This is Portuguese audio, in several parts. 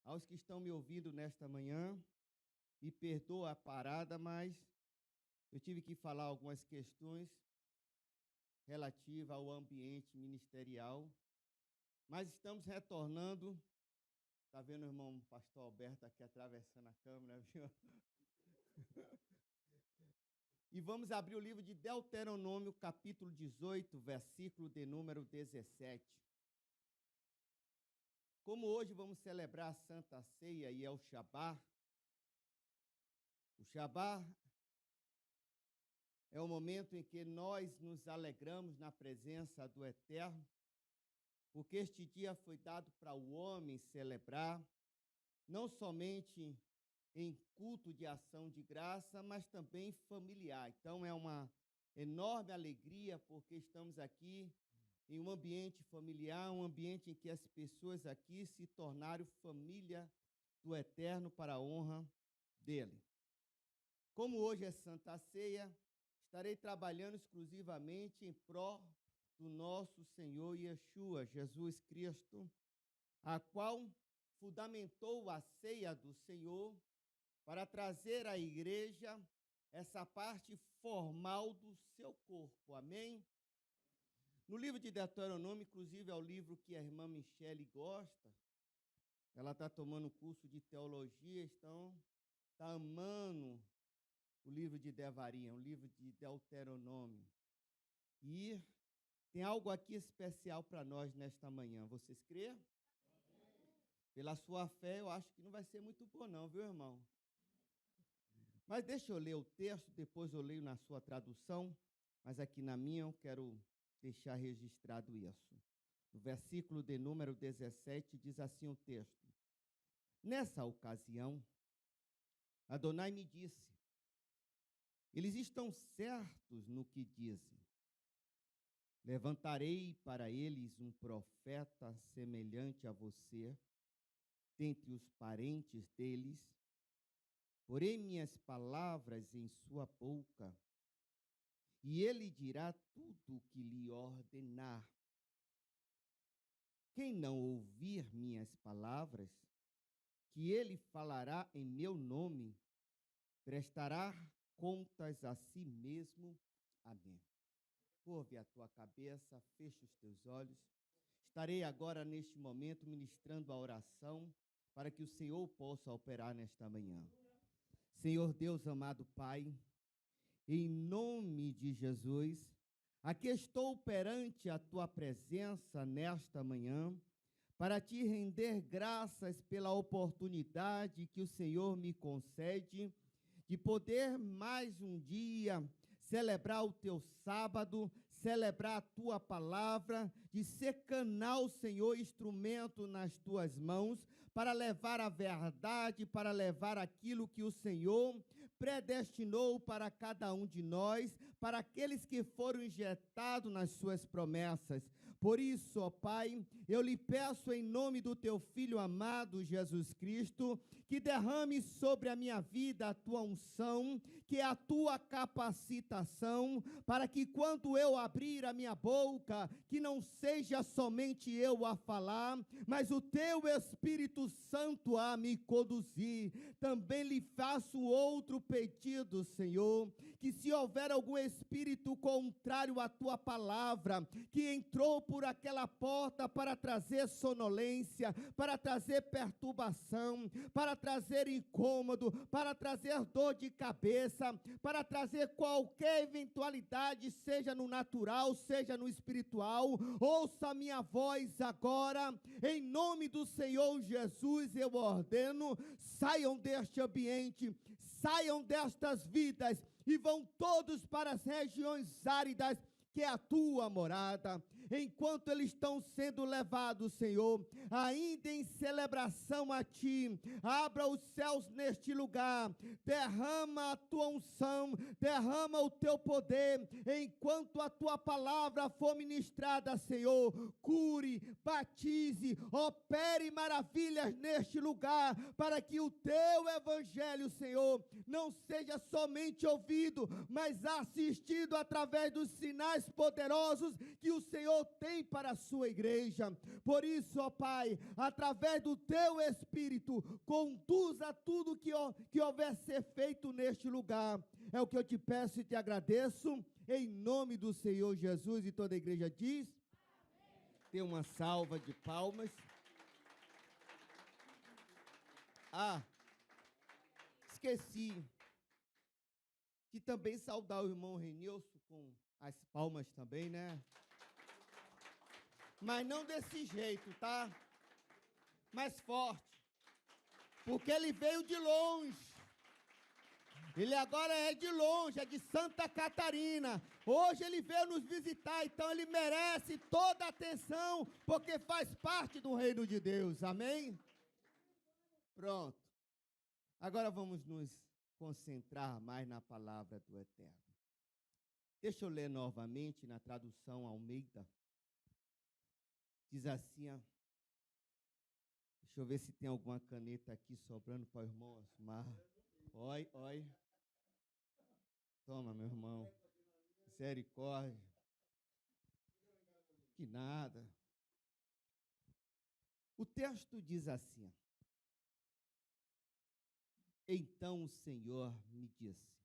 aos que estão me ouvindo nesta manhã. Me perdoa a parada, mas eu tive que falar algumas questões relativas ao ambiente ministerial. Mas estamos retornando. Está vendo o irmão pastor Alberto aqui atravessando a câmera, viu? E vamos abrir o livro de Deuteronômio, capítulo 18, versículo de número 17. Como hoje vamos celebrar a Santa Ceia e é o Shabá é o momento em que nós nos alegramos na presença do Eterno, porque este dia foi dado para o homem celebrar, não somente em culto de ação de graça, mas também familiar. Então é uma enorme alegria, porque estamos aqui em um ambiente familiar, um ambiente em que as pessoas aqui se tornaram família do Eterno para a honra dele. Como hoje é Santa Ceia, estarei trabalhando exclusivamente em prol do nosso Senhor Yeshua, Jesus Cristo, a qual fundamentou a ceia do Senhor para trazer à igreja essa parte formal do seu corpo. Amém? No livro de Deuteronômio, inclusive é o livro que a irmã Michele gosta, ela está tomando curso de teologia, então está amando o livro de Devarim, o livro de Deuteronômio. E tem algo aqui especial para nós nesta manhã. Vocês crêem? Pela sua fé, eu acho que não vai ser muito bom não, viu, irmão? Mas deixa eu ler o texto, depois eu leio na sua tradução, mas aqui na minha eu quero deixar registrado isso. No versículo de número 17 diz assim o texto: Nessa ocasião, Adonai me disse: eles estão certos no que dizem. Levantarei para eles um profeta semelhante a você, dentre os parentes deles. Porei minhas palavras em sua boca, e ele dirá tudo o que lhe ordenar. Quem não ouvir minhas palavras, que ele falará em meu nome, prestará contas a si mesmo. Amém. Curve a tua cabeça, fecha os teus olhos. Estarei agora, neste momento, ministrando a oração para que o Senhor possa operar nesta manhã. Senhor Deus, amado Pai, em nome de Jesus, aqui estou perante a tua presença nesta manhã, para te render graças pela oportunidade que o Senhor me concede de poder mais um dia celebrar o teu sábado, celebrar a tua palavra, de ser canal, Senhor, instrumento nas tuas mãos, para levar a verdade, para levar aquilo que o Senhor predestinou para cada um de nós, para aqueles que foram injetados nas suas promessas. Por isso, ó Pai, eu lhe peço em nome do teu Filho amado Jesus Cristo, que derrame sobre a minha vida a tua unção, que é a tua capacitação, para que quando eu abrir a minha boca, que não seja somente eu a falar, mas o teu Espírito Santo a me conduzir. Também lhe faço outro pedido, Senhor, que se houver algum espírito contrário à tua palavra, que entrou por aquela porta para trazer sonolência, para trazer perturbação, para trazer incômodo, para trazer dor de cabeça, para trazer qualquer eventualidade, seja no natural, seja no espiritual, ouça a minha voz agora, em nome do Senhor Jesus, eu ordeno, saiam deste ambiente, saiam destas vidas, e vão todos para as regiões áridas, que é a tua morada. Enquanto eles estão sendo levados, Senhor, ainda em celebração a Ti, abra os céus neste lugar, derrama a Tua unção, derrama o Teu poder, enquanto a Tua palavra for ministrada, Senhor, cure, batize, opere maravilhas neste lugar, para que o Teu Evangelho, Senhor, não seja somente ouvido, mas assistido através dos sinais poderosos que o Senhor Senhor tem para a sua igreja. Por isso, ó Pai, através do teu Espírito, conduza tudo que houver ser feito neste lugar. É o que eu te peço e te agradeço, em nome do Senhor Jesus. E toda a igreja diz: tem uma salva de palmas. Esqueci de também saudar o irmão Renilson com as palmas também, né? Mas não desse jeito, tá? Mais forte. Porque ele veio de longe. Ele agora é de longe, é de Santa Catarina. Hoje ele veio nos visitar, então ele merece toda a atenção, porque faz parte do reino de Deus. Amém? Pronto. Agora vamos nos concentrar mais na palavra do Eterno. Deixa eu ler novamente na tradução Almeida. Diz assim, ó. Deixa eu ver se tem alguma caneta aqui sobrando para o irmão Osmar. Oi. Toma, meu irmão. Misericórdia. Que nada. O texto diz assim: então o Senhor me disse: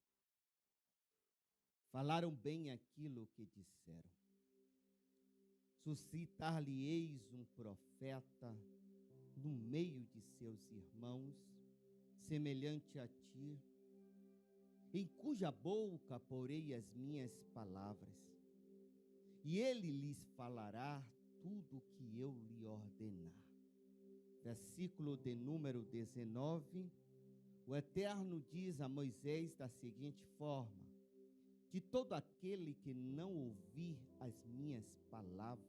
falaram bem aquilo que disseram. Suscitar-lhe-eis um profeta no meio de seus irmãos, semelhante a ti, em cuja boca porei as minhas palavras, e ele lhes falará tudo o que eu lhe ordenar. Versículo de número 19, o Eterno diz a Moisés da seguinte forma: de todo aquele que não ouvir as minhas palavras,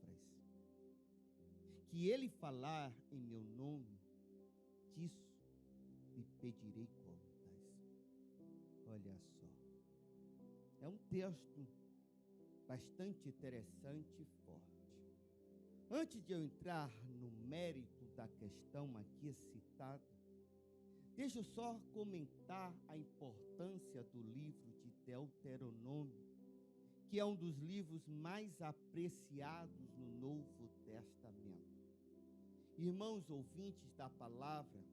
que ele falar em meu nome, disso lhe pedirei contas. Olha só. É um texto bastante interessante e forte. Antes de eu entrar no mérito da questão aqui citada, deixa eu só comentar a importância do livro de Deuteronômio, que é um dos livros mais apreciados no Novo Testamento. Irmãos ouvintes da palavra,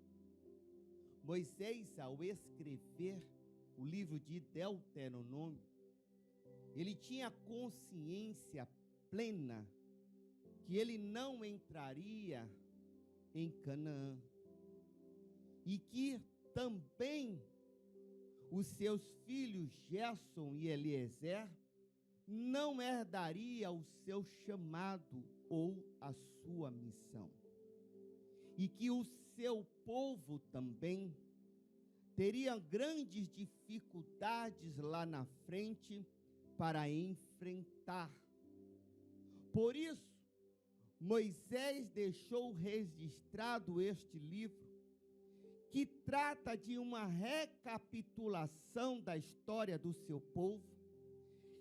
Moisés, ao escrever o livro de Deuteronômio, ele tinha consciência plena que ele não entraria em Canaã e que também os seus filhos Gerson e Eliezer não herdaria o seu chamado ou a sua missão, e que o seu povo também teria grandes dificuldades lá na frente para enfrentar. Por isso, Moisés deixou registrado este livro, que trata de uma recapitulação da história do seu povo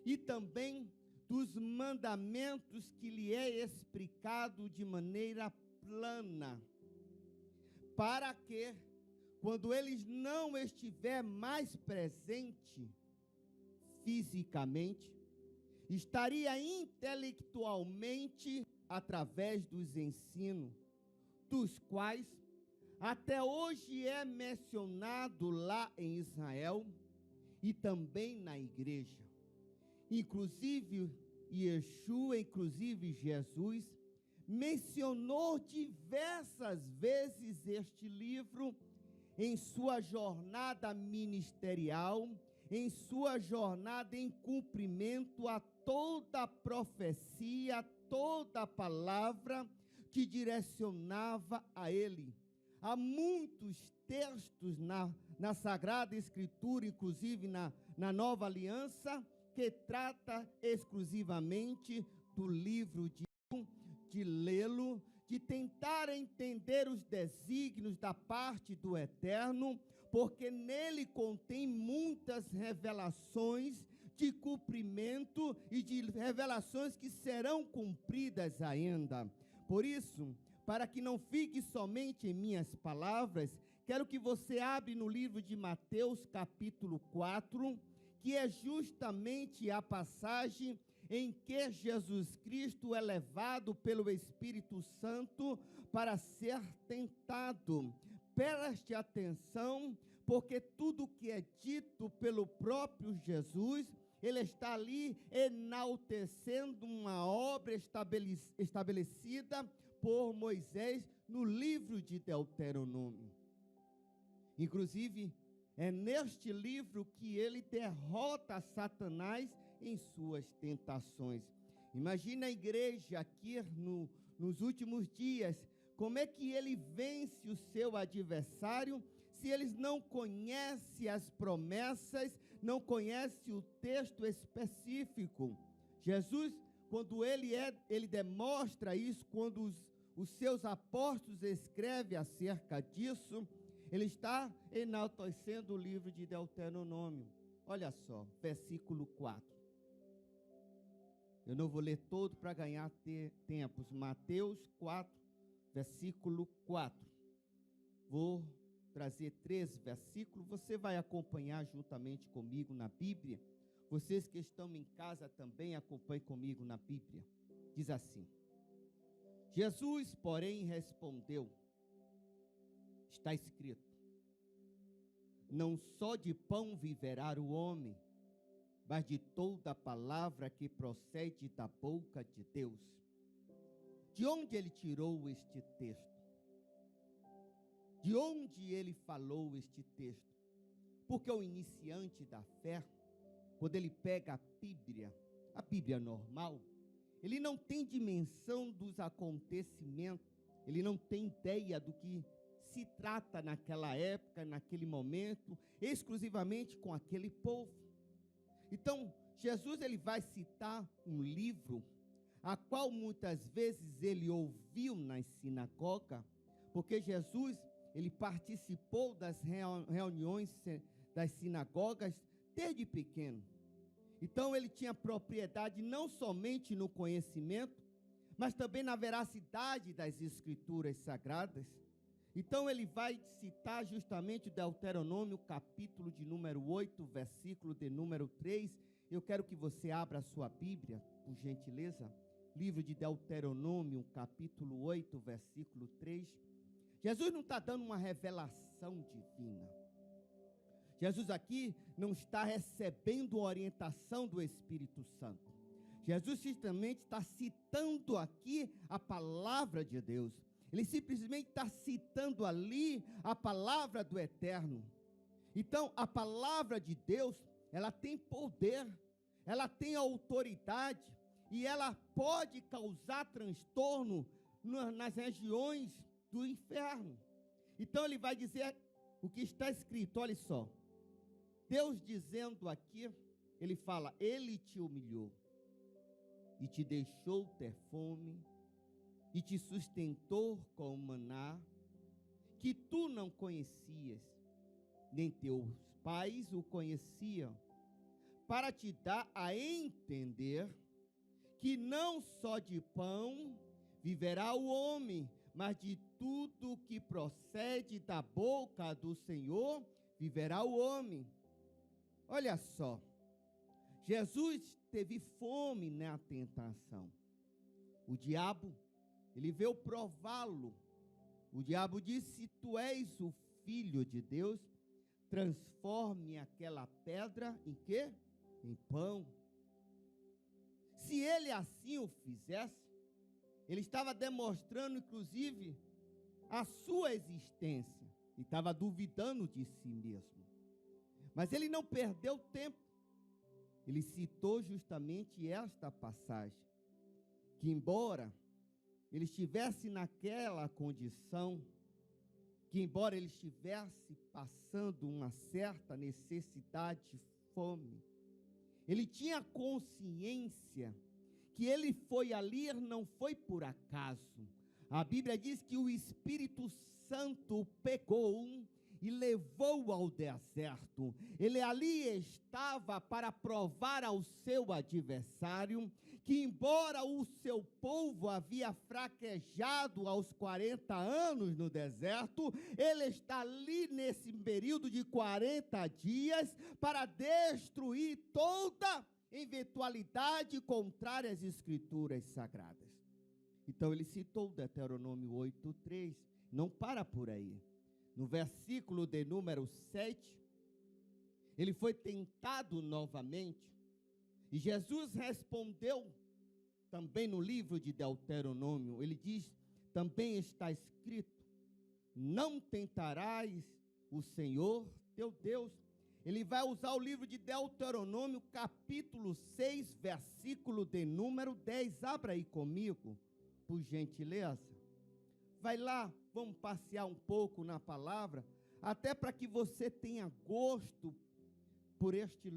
e também dos mandamentos que lhe é explicado de maneira plana, para que, quando eles não estiver mais presente fisicamente, estaria intelectualmente através dos ensinos, dos quais até hoje é mencionado lá em Israel e também na igreja. Inclusive Yeshua, inclusive Jesus, mencionou diversas vezes este livro em sua jornada ministerial, em sua jornada em cumprimento a toda a profecia, a toda a palavra que direcionava a ele. Há muitos textos na Sagrada Escritura, inclusive na Nova Aliança, que trata exclusivamente do livro de lê-lo, de tentar entender os desígnios da parte do Eterno, porque nele contém muitas revelações de cumprimento e de revelações que serão cumpridas ainda. Por isso, para que não fique somente em minhas palavras, quero que você abra no livro de Mateus, capítulo 4, que é justamente a passagem em que Jesus Cristo é levado pelo Espírito Santo para ser tentado. Preste atenção, porque tudo que é dito pelo próprio Jesus, ele está ali enaltecendo uma obra estabelecida por Moisés no livro de Deuteronômio. Inclusive, é neste livro que ele derrota Satanás em suas tentações. Imagina a igreja aqui nos últimos dias, como é que ele vence o seu adversário, se eles não conhecem as promessas, não conhecem o texto específico. Jesus, quando ele demonstra isso, quando os seus apóstolos escrevem acerca disso, ele está enaltecendo o livro de Deuteronômio. Olha só, versículo 4. Eu não vou ler todo para ganhar tempos. Mateus 4, versículo 4. Vou trazer 3 versículos. Você vai acompanhar juntamente comigo na Bíblia. Vocês que estão em casa também acompanhem comigo na Bíblia. Diz assim: Jesus, porém, respondeu: está escrito, não só de pão viverá o homem, mas de toda a palavra que procede da boca de Deus. De onde ele tirou este texto? De onde ele falou este texto? Porque o iniciante da fé, quando ele pega a Bíblia normal, ele não tem dimensão dos acontecimentos, ele não tem ideia do que se trata naquela época, naquele momento, exclusivamente com aquele povo. Então, Jesus ele vai citar um livro, a qual muitas vezes ele ouviu nas sinagogas, porque Jesus ele participou das reuniões das sinagogas desde pequeno. Então, ele tinha propriedade não somente no conhecimento, mas também na veracidade das escrituras sagradas. Então, ele vai citar justamente o Deuteronômio, capítulo de número 8, versículo de número 3. Eu quero que você abra a sua Bíblia, por gentileza. Livro de Deuteronômio, capítulo 8, versículo 3. Jesus não está dando uma revelação divina. Jesus aqui não está recebendo orientação do Espírito Santo. Jesus simplesmente está citando aqui a palavra de Deus. Ele simplesmente está citando ali a palavra do Eterno. Então, a palavra de Deus, ela tem poder, ela tem autoridade, e ela pode causar transtorno nas regiões do inferno. Então, ele vai dizer o que está escrito, olha só. Deus dizendo aqui, ele fala, ele te humilhou e te deixou ter fome, e te sustentou com maná, que tu não conhecias, nem teus pais o conheciam, para te dar a entender que não só de pão viverá o homem, mas de tudo que procede da boca do Senhor viverá o homem. Olha só, Jesus teve fome na tentação. O diabo, ele veio prová-lo. O diabo disse, se tu és o filho de Deus, transforme aquela pedra em quê? Em pão. Se ele assim o fizesse, ele estava demonstrando, inclusive, a sua existência. E estava duvidando de si mesmo. Mas ele não perdeu tempo. Ele citou justamente esta passagem. Que embora ele estivesse naquela condição, que embora ele estivesse passando uma certa necessidade, fome, ele tinha consciência que ele foi ali, não foi por acaso. A Bíblia diz que o Espírito Santo pegou e levou ao deserto. Ele ali estava para provar ao seu adversário que, embora o seu povo havia fraquejado aos 40 anos no deserto, ele está ali nesse período de 40 dias para destruir toda eventualidade contrária às Escrituras Sagradas. Então ele citou Deuteronômio 8:3, não para por aí. No versículo de número 7, ele foi tentado novamente, e Jesus respondeu também no livro de Deuteronômio, ele diz, também está escrito, não tentarás o Senhor teu Deus. Ele vai usar o livro de Deuteronômio, capítulo 6, versículo de número 10. Abra aí comigo, por gentileza. Vai lá, vamos passear um pouco na palavra, até para que você tenha gosto por este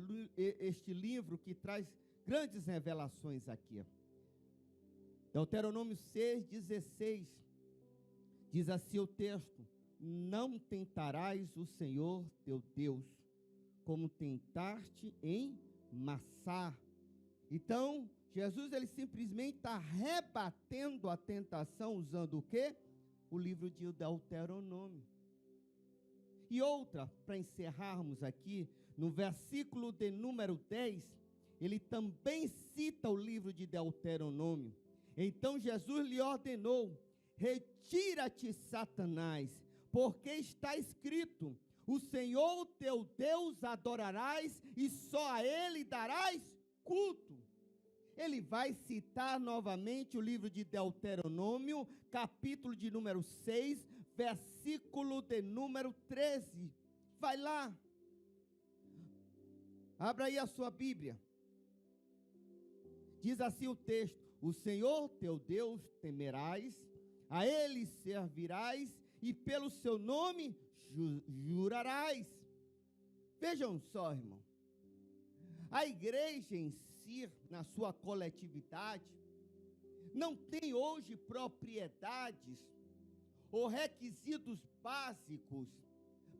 livro que traz grandes revelações aqui. Deuteronômio 6:16, diz assim o texto, não tentarás o Senhor teu Deus, como tentaste em Massá. Então, Jesus, ele simplesmente está rebatendo a tentação, usando o quê? O livro de Deuteronômio. E outra, para encerrarmos aqui, no versículo de número 10, ele também cita o livro de Deuteronômio. Então Jesus lhe ordenou, retira-te, Satanás, porque está escrito, o Senhor teu Deus adorarás e só a Ele darás culto. Ele vai citar novamente o livro de Deuteronômio, capítulo de número 6, versículo de número 13. Vai lá. Abra aí a sua Bíblia. Diz assim o texto, o Senhor teu Deus temerás, a Ele servirás e pelo seu nome jurarás. Vejam só, irmão. A igreja em si, na sua coletividade, não tem hoje propriedades ou requisitos básicos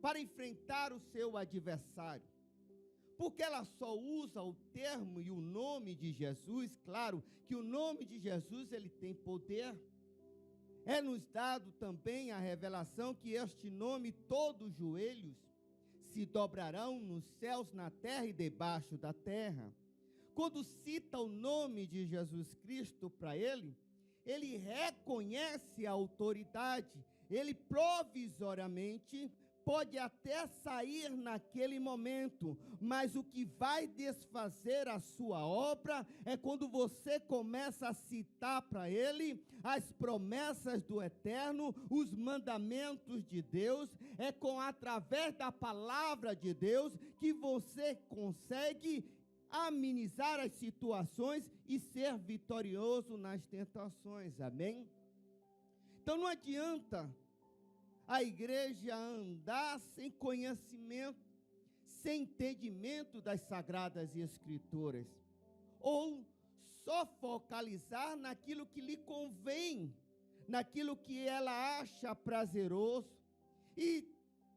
para enfrentar o seu adversário. Porque ela só usa o termo e o nome de Jesus, claro que o nome de Jesus ele tem poder. É-nos dado também a revelação que este nome todos os joelhos se dobrarão nos céus, na terra e debaixo da terra. Quando cita o nome de Jesus Cristo para ele reconhece a autoridade, ele provisoriamente pode até sair naquele momento, mas o que vai desfazer a sua obra é quando você começa a citar para ele as promessas do Eterno, os mandamentos de Deus, através da palavra de Deus que você consegue amenizar as situações e ser vitorioso nas tentações, amém? Então não adianta a igreja andar sem conhecimento, sem entendimento das Sagradas Escrituras, ou só focalizar naquilo que lhe convém, naquilo que ela acha prazeroso, e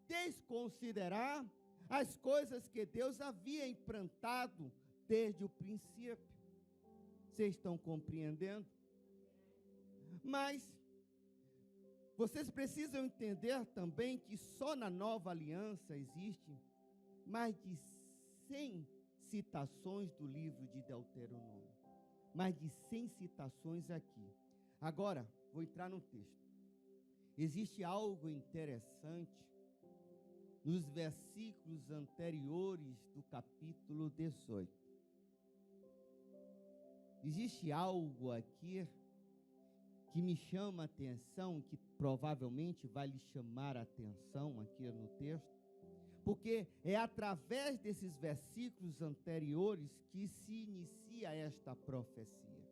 desconsiderar as coisas que Deus havia implantado desde o princípio. Vocês estão compreendendo? Mas vocês precisam entender também que só na Nova Aliança existe mais de 100 citações do livro de Deuteronômio. Mais de 100 citações aqui. Agora, vou entrar no texto. Existe algo interessante nos versículos anteriores do capítulo 18. Existe algo aqui que me chama a atenção, que provavelmente vai lhe chamar a atenção aqui no texto, porque é através desses versículos anteriores que se inicia esta profecia,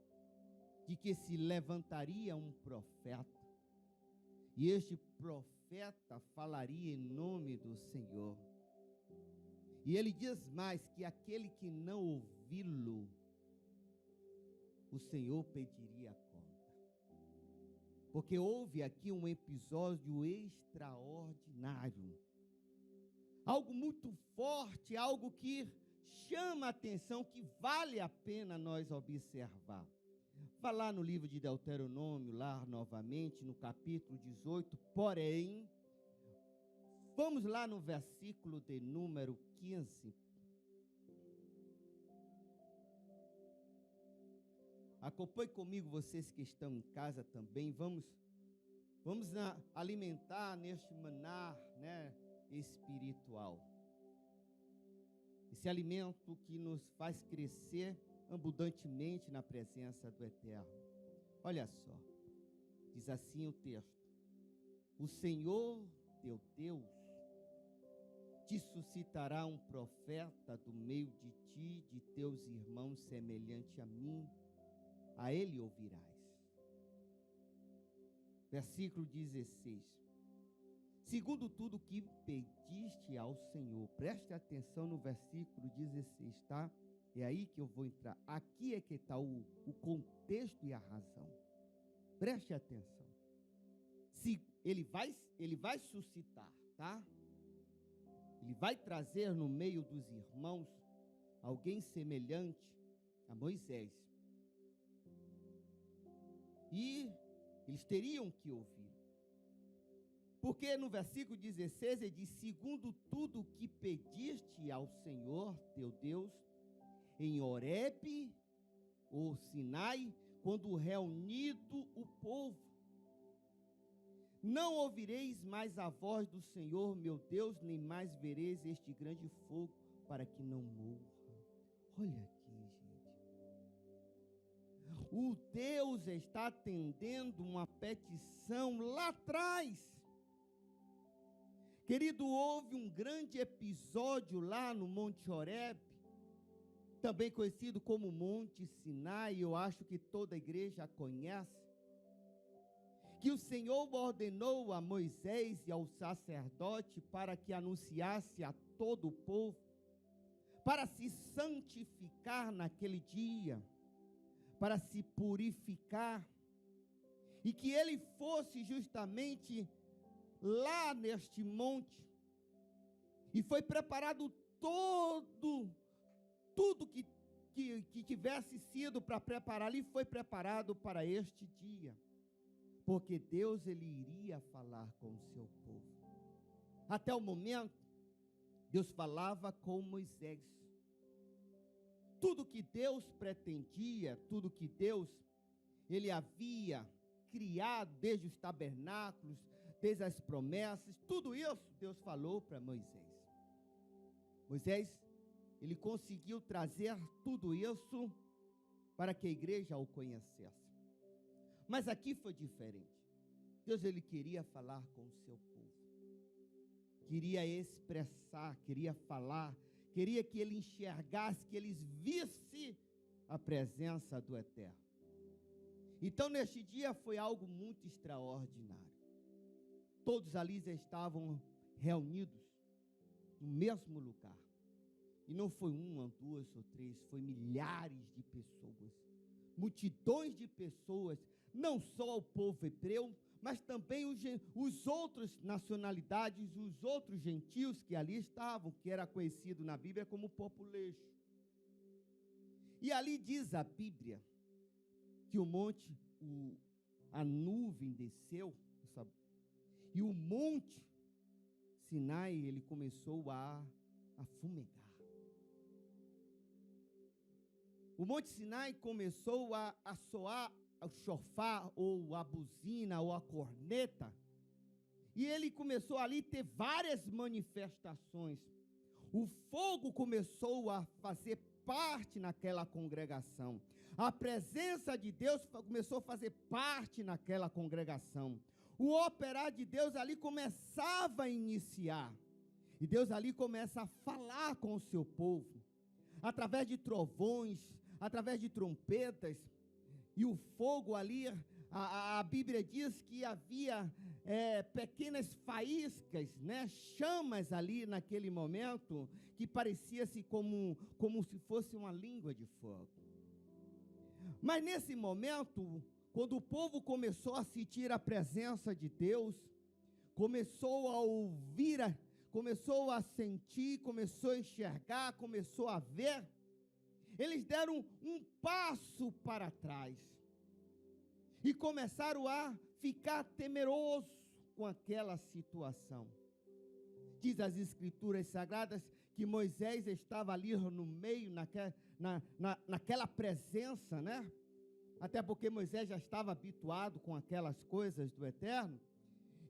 de que se levantaria um profeta, e este profeta falaria em nome do Senhor. E ele diz mais, que aquele que não ouvi-lo, o Senhor pediria conta. Porque houve aqui um episódio extraordinário. Algo muito forte, algo que chama a atenção, que vale a pena nós observar. Vá lá no livro de Deuteronômio, lá novamente, no capítulo 18, porém, vamos lá no versículo de número 15. Acompanhe comigo, vocês que estão em casa também. Vamos alimentar neste maná, né, espiritual. Esse alimento que nos faz crescer abundantemente na presença do Eterno. Olha só, diz assim o texto: o Senhor teu Deus te suscitará um profeta do meio de ti, de teus irmãos, semelhante a mim, a ele ouvirás. Versículo 16. Segundo tudo que pediste ao Senhor. Preste atenção no versículo 16, tá? É aí que eu vou entrar. Aqui é que está o contexto e a razão. Preste atenção. Se ele vai suscitar, tá? Ele vai trazer no meio dos irmãos alguém semelhante a Moisés. E eles teriam que ouvir. Porque no versículo 16 ele diz: segundo tudo que pediste ao Senhor teu Deus, em Horebe, ou Sinai, quando reunido o povo, não ouvireis mais a voz do Senhor meu Deus, nem mais vereis este grande fogo, para que não morra. Olha aqui, gente. O Deus está atendendo uma petição lá atrás. Querido, houve um grande episódio lá no Monte Horebe, também conhecido como Monte Sinai, eu acho que toda a igreja conhece, que o Senhor ordenou a Moisés e ao sacerdote para que anunciasse a todo o povo, para se santificar naquele dia, para se purificar, e que ele fosse justamente lá neste monte, e foi preparado tudo que tivesse sido para preparar ali, foi preparado para este dia, porque Deus, ele iria falar com o seu povo. Até o momento, Deus falava com Moisés. Tudo que Deus pretendia, tudo que Deus, ele havia criado, desde os tabernáculos, desde as promessas, tudo isso Deus falou para Moisés. Moisés, ele conseguiu trazer tudo isso para que a igreja o conhecesse. Mas aqui foi diferente. Deus, ele queria falar com o seu povo. Queria expressar, queria falar, queria que ele enxergasse, que eles vissem a presença do Eterno. Então, neste dia foi algo muito extraordinário. Todos ali estavam reunidos no mesmo lugar. E não foi uma, duas ou três, foi milhares de pessoas, multidões de pessoas, não só o povo hebreu, mas também os outros nacionalidades, os outros gentios que ali estavam, que era conhecido na Bíblia como populejo. E ali diz a Bíblia que a nuvem desceu, e o monte Sinai, ele começou a fumegar. O Monte Sinai começou a soar o chofar, ou a buzina, ou a corneta, e ele começou ali a ter várias manifestações. O fogo começou a fazer parte naquela congregação. A presença de Deus começou a fazer parte naquela congregação. O operar de Deus ali começava a iniciar. E Deus ali começa a falar com o seu povo, através de trovões, através de trompetas, e o fogo ali, a Bíblia diz que havia pequenas faíscas, né, chamas ali naquele momento, que parecia-se como se fosse uma língua de fogo. Mas nesse momento, quando o povo começou a sentir a presença de Deus, começou a ouvir, começou a sentir, começou a enxergar, começou a ver, eles deram um passo para trás e começaram a ficar temerosos com aquela situação. Diz as Escrituras Sagradas que Moisés estava ali no meio, naquela presença, né? até porque Moisés já estava habituado com aquelas coisas do Eterno.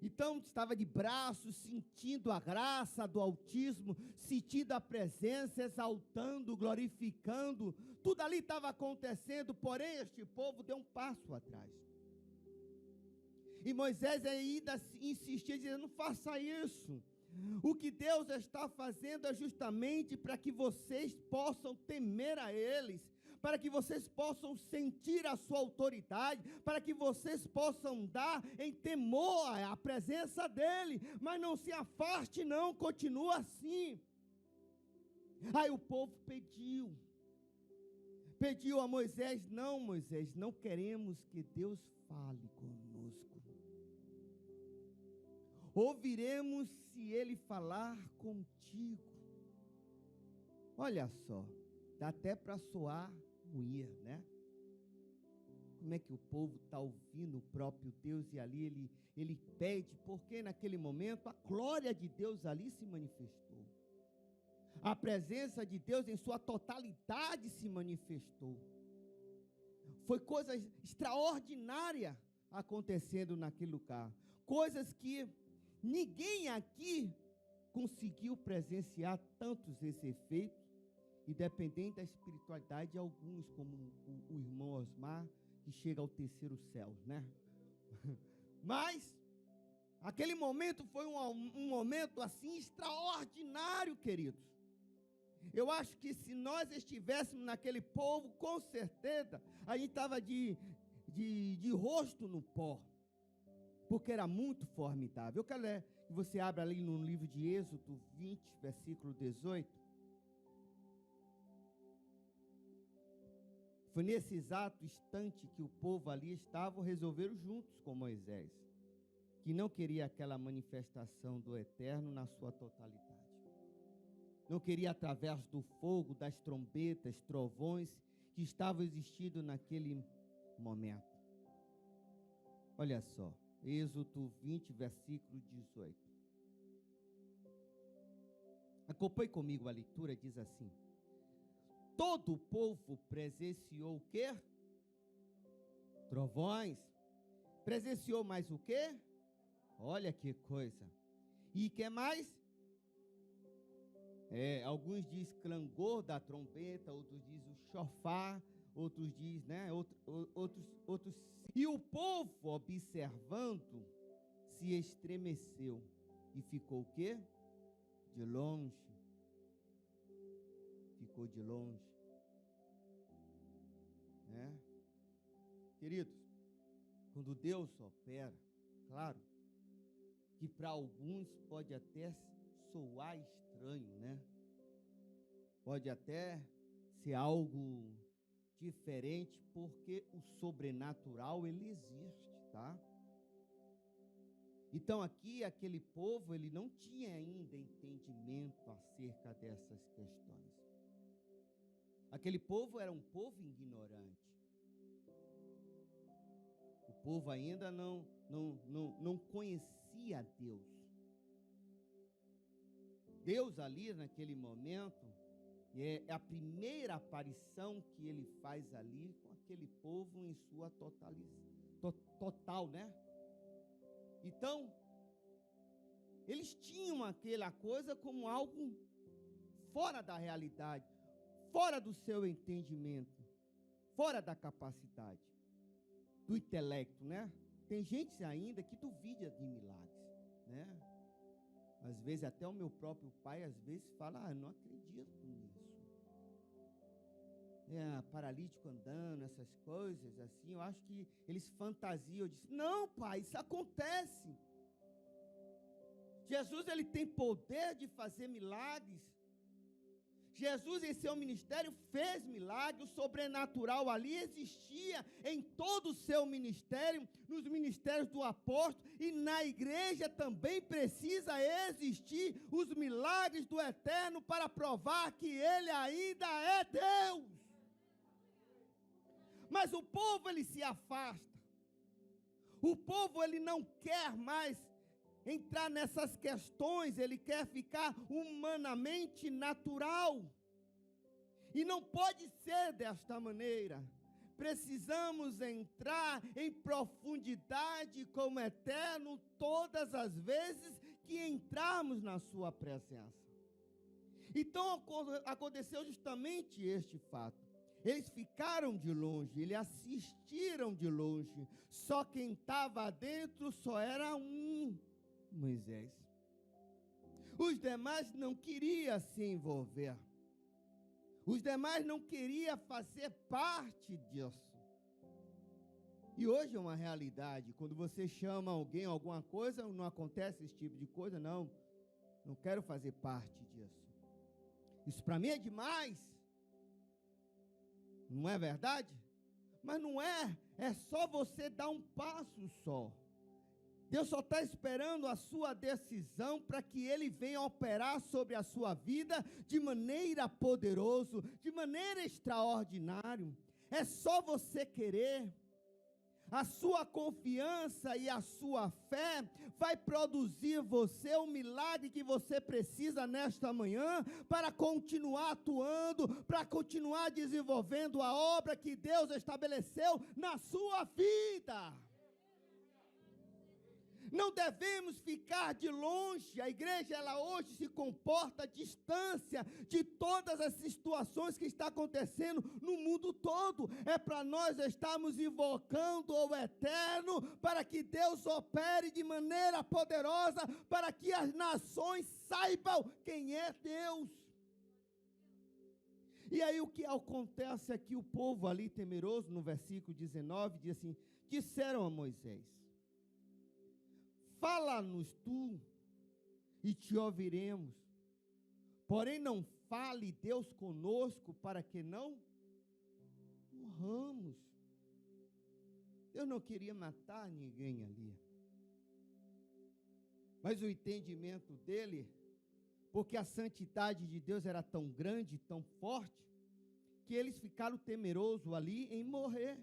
Então estava de braços, sentindo a graça do Altíssimo, sentindo a presença, exaltando, glorificando. Tudo ali estava acontecendo, porém este povo deu um passo atrás. E Moisés ainda insistia, dizendo: não faça isso. O que Deus está fazendo é justamente para que vocês possam temer a eles, para que vocês possam sentir a sua autoridade, para que vocês possam dar em temor à presença dele, mas não se afaste não, continua assim. Aí o povo pediu a Moisés: não, Moisés, não queremos que Deus fale conosco. Ouviremos se ele falar contigo. Olha só, dá até para soar ruim, né? Como é que o povo está ouvindo o próprio Deus e ali ele pede, porque naquele momento a glória de Deus ali se manifestou. A presença de Deus em sua totalidade se manifestou. Foi coisa extraordinária acontecendo naquele lugar. Coisas que ninguém aqui conseguiu presenciar tantos esses efeitos, independente da espiritualidade de alguns, como o irmão Osmar, que chega ao terceiro céu, né? Mas aquele momento foi um momento assim extraordinário, queridos. Eu acho que se nós estivéssemos naquele povo, com certeza a gente estava de rosto no pó, porque era muito formidável. Eu quero que você abra ali no livro de Êxodo 20, versículo 18. Foi nesse exato instante que o povo ali estava, resolveram juntos com Moisés, que não queria aquela manifestação do Eterno na sua totalidade. Não queria através do fogo, das trombetas, trovões que estavam existindo naquele momento. Olha só, Êxodo 20, versículo 18. Acompanhe comigo a leitura, diz assim: todo o povo presenciou o quê? Trovões. Presenciou mais o quê? Olha que coisa. E que mais? Alguns dizem clangor da trompeta, outros dizem o chofar, outros dizem, né? Outros. E o povo, observando, se estremeceu e ficou o quê? De longe. Ficou de longe. Né? Queridos, quando Deus opera, claro, que para alguns pode até soar estranho, né? Pode até ser algo diferente, porque o sobrenatural ele existe, tá? Então aqui aquele povo ele não tinha ainda entendimento acerca dessas questões. Aquele povo era um povo ignorante. O povo ainda não conhecia Deus. Deus ali naquele momento é a primeira aparição que ele faz ali com aquele povo em sua total, né? Então, eles tinham aquela coisa como algo fora da realidade, fora do seu entendimento, fora da capacidade, do intelecto, né? Tem gente ainda que duvida de milagres, né? Às vezes até o meu próprio pai, às vezes fala: não acredito nisso. Paralítico andando, essas coisas assim, eu acho que eles fantasiam. Eu disse: não, pai, isso acontece. Jesus, ele tem poder de fazer milagres. Jesus, em seu ministério, fez milagre. O sobrenatural ali existia em todo o seu ministério, nos ministérios do apóstolo, e na igreja também precisa existir os milagres do Eterno para provar que ele ainda é Deus. Mas o povo ele se afasta. O povo ele não quer mais entrar nessas questões, ele quer ficar humanamente natural. E não pode ser desta maneira. precisamos entrar em profundidade com o Eterno todas as vezes que entrarmos na sua presença. Então aconteceu justamente este fato. Eles ficaram de longe, eles assistiram de longe. Só quem estava dentro só era Moisés. Os demais não queriam se envolver. Os demais não queriam fazer parte disso. E hoje é uma realidade. Quando você chama alguém, alguma coisa, não acontece esse tipo de coisa, não quero fazer parte disso. Isso para mim é demais. Não é verdade? Mas não é. É só você dar um passo só. Deus só está esperando a sua decisão para que Ele venha operar sobre a sua vida de maneira poderosa, de maneira extraordinária. É só você querer. A sua confiança e a sua fé vai produzir você o milagre que você precisa nesta manhã para continuar atuando, para continuar desenvolvendo a obra que Deus estabeleceu na sua vida. Não devemos ficar de longe. A igreja, ela hoje se comporta à distância de todas as situações que estão acontecendo no mundo todo. É para nós estarmos invocando o Eterno, para que Deus opere de maneira poderosa, para que as nações saibam quem é Deus. E aí o que acontece é que o povo ali temeroso, no versículo 19, diz assim, disseram a Moisés, fala-nos tu, e te ouviremos. Porém, não fale Deus conosco, para que não morramos. Deus não queria matar ninguém ali. Mas o entendimento dele, porque a santidade de Deus era tão grande, tão forte, que eles ficaram temerosos ali em morrer.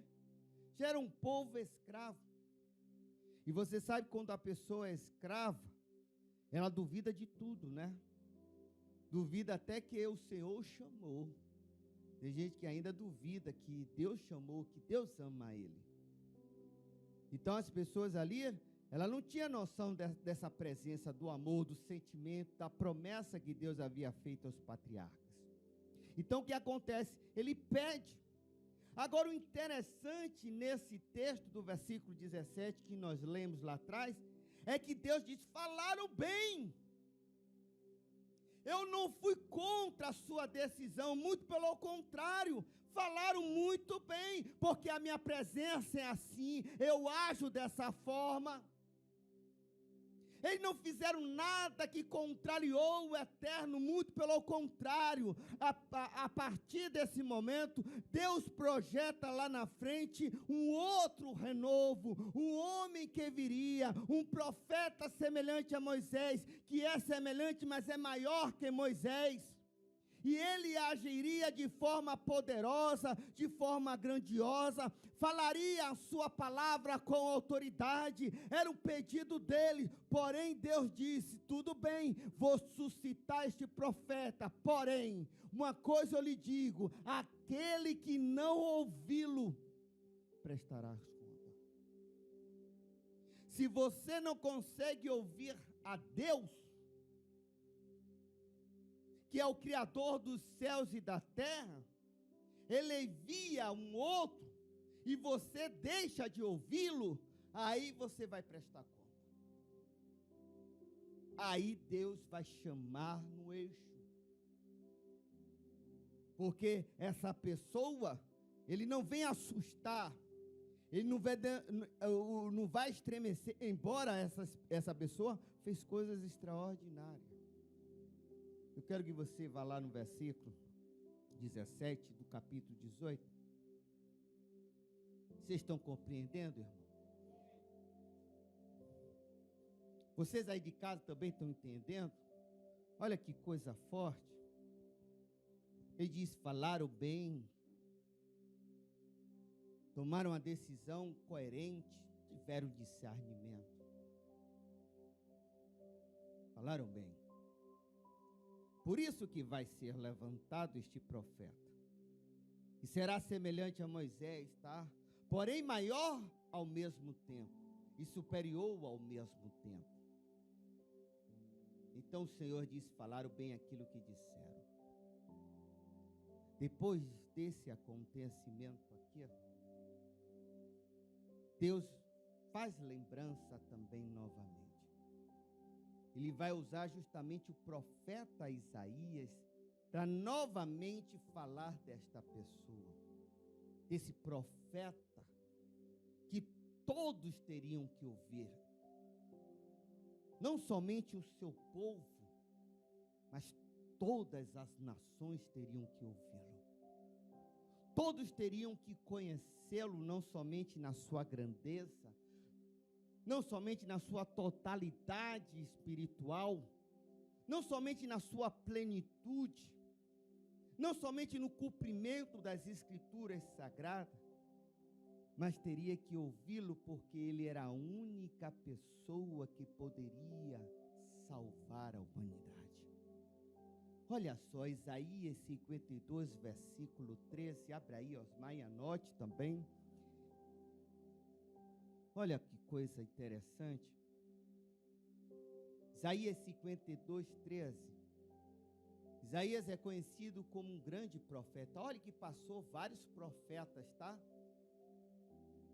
Já era um povo escravo. E você sabe quando a pessoa é escrava, ela duvida de tudo, né? Duvida até que o Senhor chamou. Tem gente que ainda duvida que Deus chamou, que Deus ama ele. Então as pessoas ali, ela não tinha noção dessa presença, do amor, do sentimento, da promessa que Deus havia feito aos patriarcas. Então o que acontece? Ele pede. Agora, o interessante nesse texto do versículo 17, que nós lemos lá atrás, é que Deus diz, falaram bem. Eu não fui contra a sua decisão, muito pelo contrário, falaram muito bem, porque a minha presença é assim, eu ajo dessa forma. Eles não fizeram nada que contrariou o Eterno, muito pelo contrário. A partir desse momento, Deus projeta lá na frente um outro renovo, um homem que viria, um profeta semelhante a Moisés, que é semelhante, mas é maior que Moisés. E ele agiria de forma poderosa, de forma grandiosa, falaria a sua palavra com autoridade, era o pedido dele. Porém Deus disse, tudo bem, vou suscitar este profeta, porém, uma coisa eu lhe digo, aquele que não ouvi-lo, prestará as contas. Se você não consegue ouvir a Deus, que é o Criador dos céus e da terra, ele envia um outro, e você deixa de ouvi-lo, aí você vai prestar conta. Aí Deus vai chamar no eixo. Porque essa pessoa, ele não vem assustar, ele não vai estremecer, embora essa pessoa fez coisas extraordinárias. Eu quero que você vá lá no versículo 17 do capítulo 18. Vocês estão compreendendo, irmão? Vocês aí de casa também estão entendendo? Olha que coisa forte. Ele diz, falaram bem, tomaram uma decisão coerente, tiveram discernimento. Falaram bem. Por isso que vai ser levantado este profeta. E será semelhante a Moisés, tá? Porém maior ao mesmo tempo, e superior ao mesmo tempo. Então o Senhor disse: falaram bem aquilo que disseram. Depois desse acontecimento aqui, Deus faz lembrança também novamente. Ele vai usar justamente o profeta Isaías para novamente falar desta pessoa, desse profeta que todos teriam que ouvir. Não somente o seu povo, mas todas as nações teriam que ouvi-lo. Todos teriam que conhecê-lo, não somente na sua grandeza, não somente na sua totalidade espiritual, não somente na sua plenitude, não somente no cumprimento das Escrituras Sagradas, mas teria que ouvi-lo porque ele era a única pessoa que poderia salvar a humanidade. Olha só, Isaías 52, versículo 13, abre aí, Osmar, e anote também. Olha que coisa interessante. Isaías 52, 13. Isaías é conhecido como um grande profeta. Olha que passou vários profetas, tá?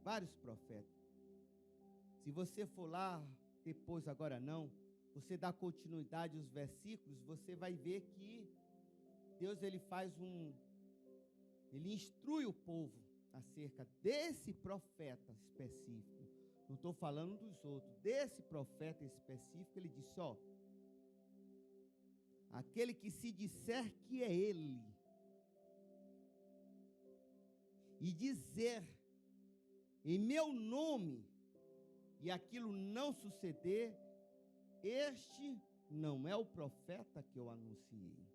Vários profetas. Se você for lá, depois, agora não, você dá continuidade aos versículos, você vai ver que Deus, ele instrui o povo acerca desse profeta específico. Não estou falando dos outros. Desse profeta específico, ele disse, ó, aquele que se disser que é ele, e dizer em meu nome, e aquilo não suceder, este não é o profeta que eu anunciei.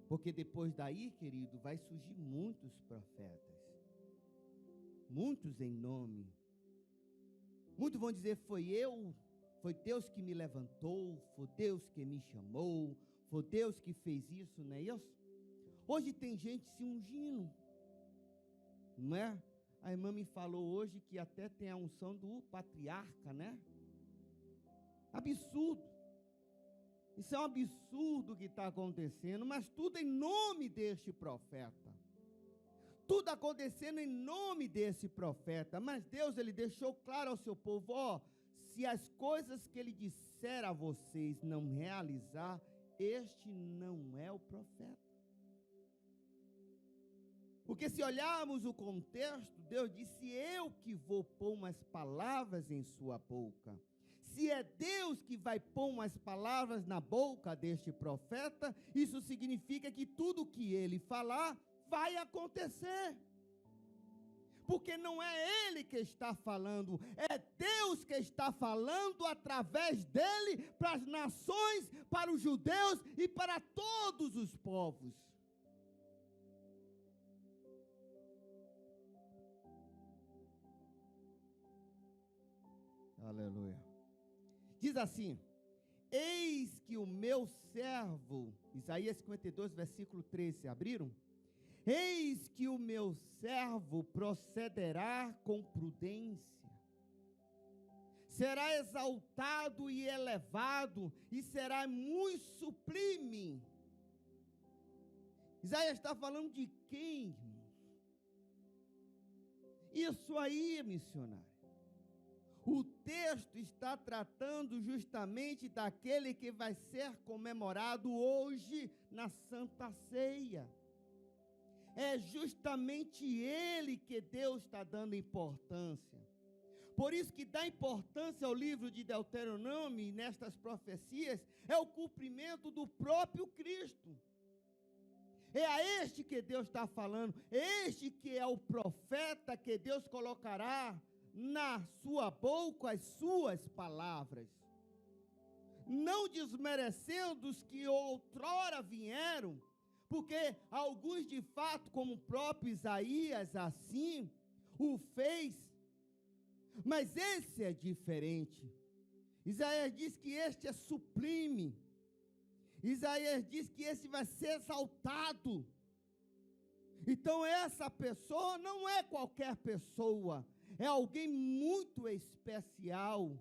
Porque depois daí, querido, vai surgir muitos profetas. Muitos em nome. Muitos vão dizer, foi Deus que me levantou, foi Deus que me chamou, foi Deus que fez isso, não é isso? Hoje tem gente se ungindo, não é? A irmã me falou hoje que até tem a unção do patriarca, né? Absurdo. Isso é um absurdo que está acontecendo, mas tudo em nome deste profeta. Tudo acontecendo em nome desse profeta. Mas Deus, ele deixou claro ao seu povo, ó, se as coisas que ele disser a vocês não realizar, este não é o profeta. Porque se olharmos o contexto, Deus disse, eu que vou pôr umas palavras em sua boca. Se é Deus que vai pôr umas palavras na boca deste profeta, isso significa que tudo que ele falar vai acontecer. Porque não é ele que está falando, é Deus que está falando através dele para as nações, para os judeus e para todos os povos. Aleluia. Diz assim, eis que o meu servo, Isaías 52, versículo 13, abriram? Eis que o meu servo procederá com prudência, será exaltado e elevado, e será muito sublime. Isaías está falando de quem, irmãos? Isso aí, missionário. O texto está tratando justamente daquele que vai ser comemorado hoje na Santa Ceia. É justamente ele que Deus está dando importância. Por isso que dá importância ao livro de Deuteronômio e nestas profecias, é o cumprimento do próprio Cristo. É a este que Deus está falando, este que é o profeta que Deus colocará na sua boca as suas palavras, não desmerecendo os que outrora vieram, porque alguns de fato, como o próprio Isaías, assim o fez, mas esse é diferente. Isaías diz que este é sublime, Isaías diz que esse vai ser exaltado. Então essa pessoa não é qualquer pessoa, é alguém muito especial,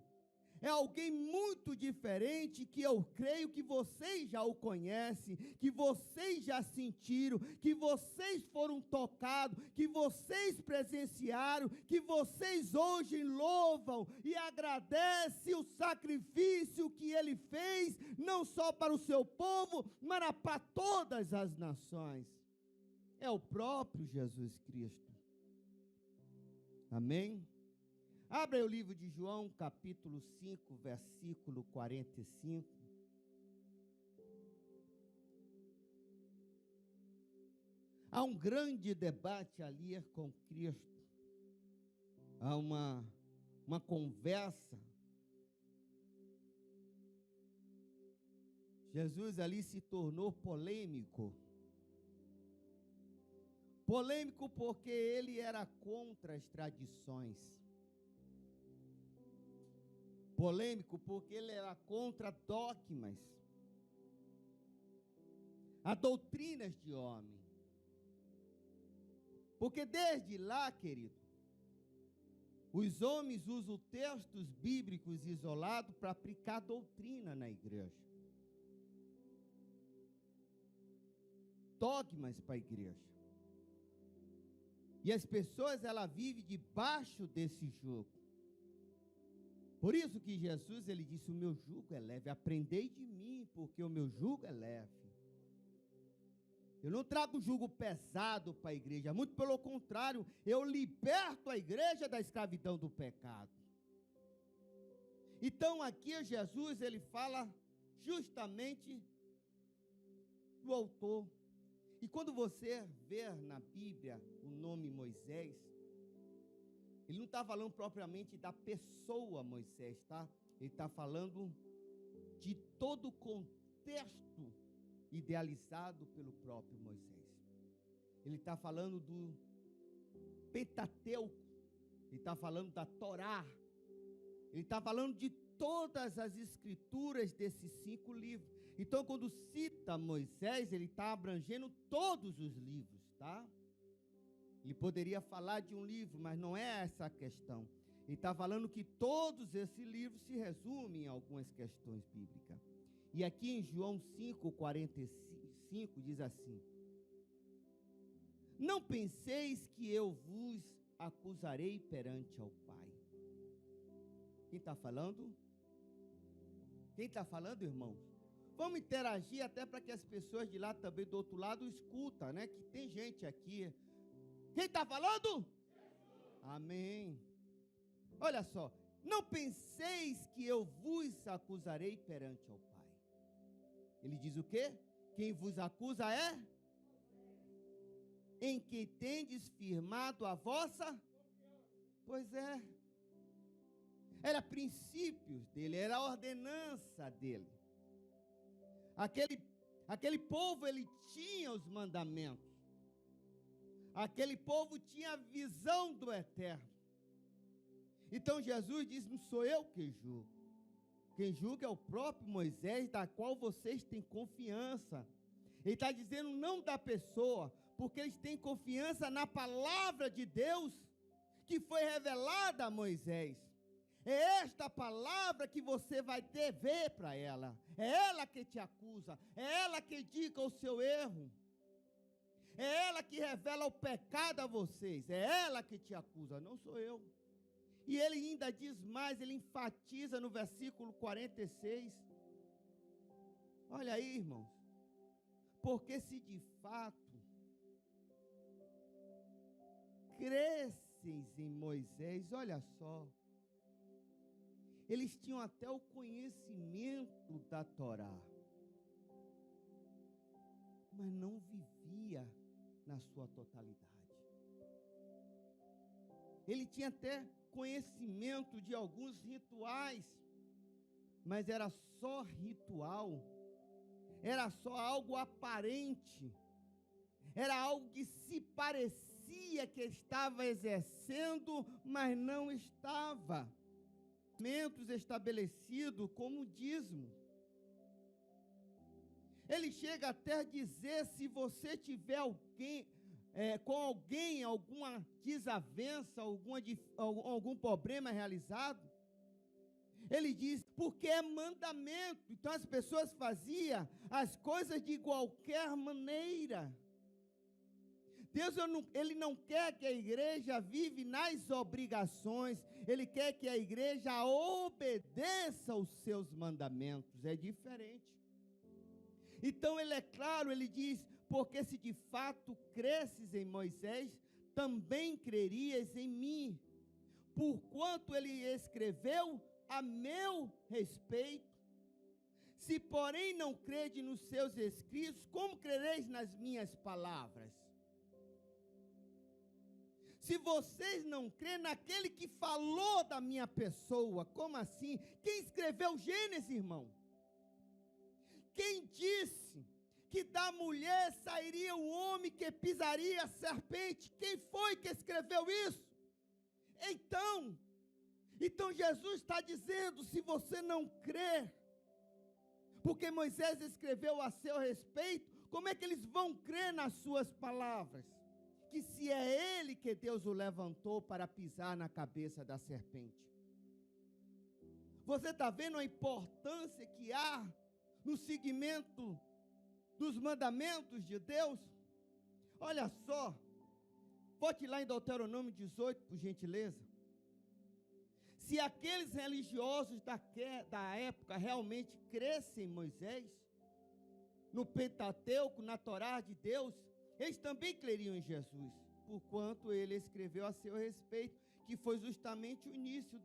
é alguém muito diferente, que eu creio que vocês já o conhecem, que vocês já sentiram, que vocês foram tocados, que vocês presenciaram, que vocês hoje louvam e agradecem o sacrifício que ele fez, não só para o seu povo, mas para todas as nações. É o próprio Jesus Cristo. Amém? Abra aí o livro de João, capítulo 5, versículo 45. Há um grande debate ali com Cristo. Há uma conversa. Jesus ali se tornou polêmico. Polêmico porque ele era contra as tradições. Polêmico porque ele era contra dogmas, a doutrinas de homem. Porque desde lá, querido, os homens usam textos bíblicos isolados para aplicar doutrina na igreja. Dogmas para a igreja. E as pessoas, elas vivem debaixo desse jugo. Por isso que Jesus, ele disse, o meu jugo é leve, aprendei de mim, porque o meu jugo é leve. Eu não trago jugo pesado para a igreja, muito pelo contrário, eu liberto a igreja da escravidão do pecado. Então aqui Jesus, ele fala justamente do autor. E quando você vê na Bíblia o nome Moisés, ele não está falando propriamente da pessoa Moisés, tá? Ele está falando de todo o contexto idealizado pelo próprio Moisés. Ele está falando do Pentateuco, ele está falando da Torá, ele está falando de todas as escrituras desses 5 livros. Então, quando cita Moisés, ele está abrangendo todos os livros, tá? Ele poderia falar de um livro, mas não é essa a questão. Ele está falando que todos esses livros se resumem em algumas questões bíblicas. E aqui em João 5,45 diz assim: não penseis que eu vos acusarei perante ao Pai. Quem está falando? Quem está falando, irmãos? Vamos interagir até para que as pessoas de lá também do outro lado escutam, né? Que tem gente aqui. Quem está falando? Amém. Olha só, não penseis que eu vos acusarei perante ao Pai. Ele diz o quê? Quem vos acusa é? Em que tendes firmado a vossa? Pois é. Era princípios dele, era a ordenança dele. Aquele povo, ele tinha os mandamentos. Aquele povo tinha a visão do eterno. Então Jesus diz, não sou eu que julgo. Quem julga é o próprio Moisés, da qual vocês têm confiança. Ele está dizendo não da pessoa, porque eles têm confiança na palavra de Deus, que foi revelada a Moisés. É esta palavra que você vai dever para ela. É ela que te acusa, é ela que indica o seu erro. É ela que revela o pecado a vocês. É ela que te acusa, não sou eu. E ele ainda diz mais, ele enfatiza no versículo 46. Olha aí, irmãos. Porque se de fato cresceis em Moisés, olha só. Eles tinham até o conhecimento da Torá, mas não vivia na sua totalidade. Ele tinha até conhecimento de alguns rituais, mas era só ritual, era só algo aparente, era algo que se parecia que estava exercendo, mas não estava. Estabelecido como dízimo. Ele chega até a dizer, se você tiver alguém, com alguém, alguma desavença, algum problema realizado, ele diz, porque é mandamento. Então as pessoas faziam as coisas de qualquer maneira. Deus, Ele não quer que a igreja vive nas obrigações, Ele quer que a igreja obedeça aos seus mandamentos, é diferente. Então ele é claro, ele diz, porque se de fato cresces em Moisés, também crerias em mim, porquanto ele escreveu a meu respeito. Se porém não crede nos seus escritos, como crereis nas minhas palavras? Se vocês não crêem naquele que falou da minha pessoa, como assim? Quem escreveu Gênesis, irmão? Quem disse que da mulher sairia o homem que pisaria a serpente? Quem foi que escreveu isso? Então Jesus está dizendo, se você não crê, porque Moisés escreveu a seu respeito, como é que eles vão crer nas suas palavras? Que se é ele que Deus o levantou para pisar na cabeça da serpente. Você está vendo a importância que há no seguimento dos mandamentos de Deus? Olha só, volte lá em Deuteronômio 18, por gentileza. Se aqueles religiosos da época realmente crescem em Moisés, no Pentateuco, na Torá de Deus, eles também creriam em Jesus, porquanto ele escreveu a seu respeito, que foi justamente o início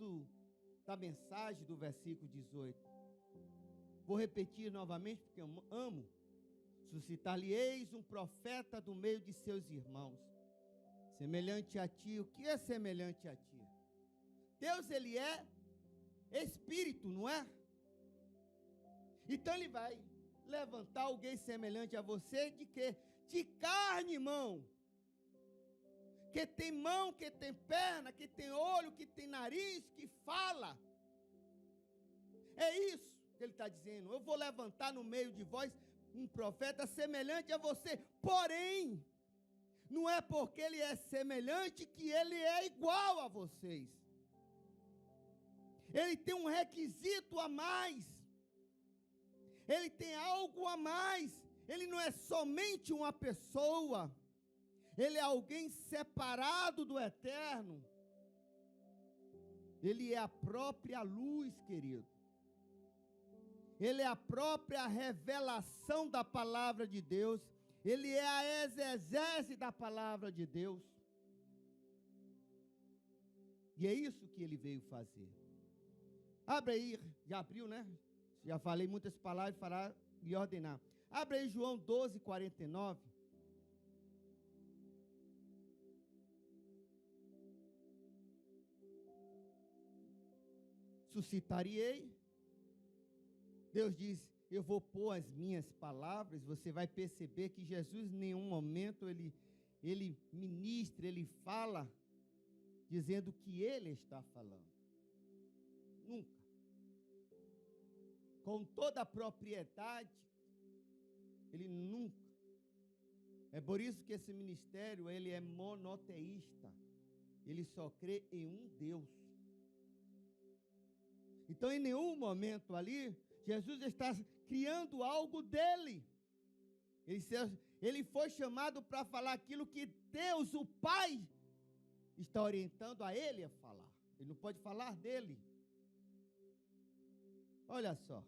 da mensagem do versículo 18. Vou repetir novamente, porque eu amo. Suscitar-lhe-eis um profeta do meio de seus irmãos, semelhante a ti. O que é semelhante a ti? Deus, ele é espírito, não é? Então ele vai levantar alguém semelhante a você, de quê? De carne, irmão. Que tem mão, que tem perna, que tem olho, que tem nariz, que fala. É isso que ele está dizendo. Eu vou levantar no meio de vós um profeta semelhante a você. Porém, não é porque ele é semelhante que ele é igual a vocês. Ele tem um requisito a mais. Ele tem algo a mais. Ele não é somente uma pessoa. Ele é alguém separado do eterno. Ele é a própria luz, querido. Ele é a própria revelação da palavra de Deus. Ele é a exegese da palavra de Deus. E é isso que ele veio fazer. Abre aí, já abriu, né? Já falei muitas palavras para lhe ordenar. Abre aí João 12, 49. Suscitar-ei. Deus diz, eu vou pôr as minhas palavras. Você vai perceber que Jesus em nenhum momento ele ministra, ele fala, dizendo que ele está falando. Nunca. Com toda a propriedade, ele nunca. É por isso que esse ministério, ele é monoteísta. Ele só crê em um Deus. Então, em nenhum momento ali, Jesus está criando algo dele. Ele foi chamado para falar aquilo que Deus, o Pai, está orientando a ele a falar. Ele não pode falar dele. Olha só.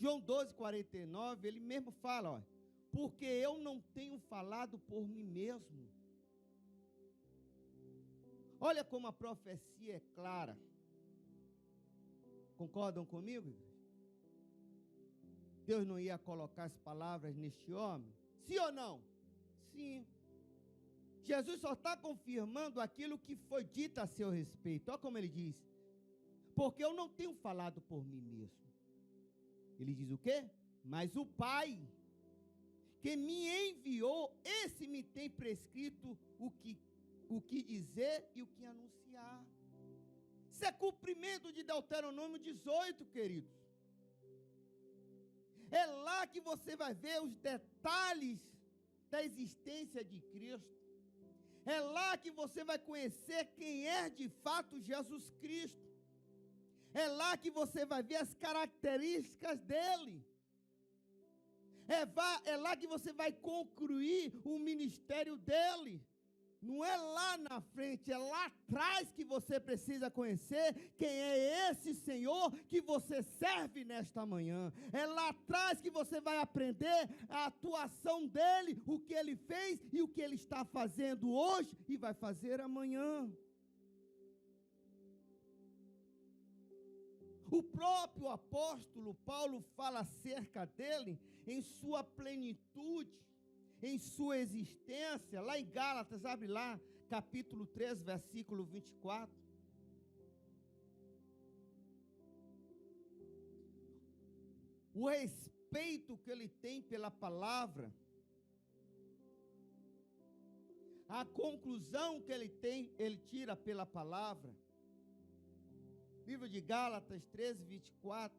João 12, 49, ele mesmo fala, ó, porque eu não tenho falado por mim mesmo. Olha como a profecia é clara. Concordam comigo? Deus não ia colocar as palavras neste homem? Sim ou não? Sim. Jesus só está confirmando aquilo que foi dito a seu respeito. Olha como ele diz. Porque eu não tenho falado por mim mesmo. Ele diz o quê? Mas o Pai, que me enviou, esse me tem prescrito o que dizer e o que anunciar. Isso é cumprimento de Deuteronômio 18, queridos. É lá que você vai ver os detalhes da existência de Cristo. É lá que você vai conhecer quem é de fato Jesus Cristo. É lá que você vai ver as características dele. É lá que você vai concluir o ministério dele. Não é lá na frente, é lá atrás que você precisa conhecer quem é esse Senhor que você serve nesta manhã. É lá atrás que você vai aprender a atuação dele, o que ele fez e o que ele está fazendo hoje e vai fazer amanhã. O próprio apóstolo Paulo fala acerca dele em sua plenitude, em sua existência, lá em Gálatas, abre lá, capítulo 3, versículo 24. O respeito que ele tem pela palavra, a conclusão que ele tem, ele tira pela palavra. Livro de Gálatas 13, 24.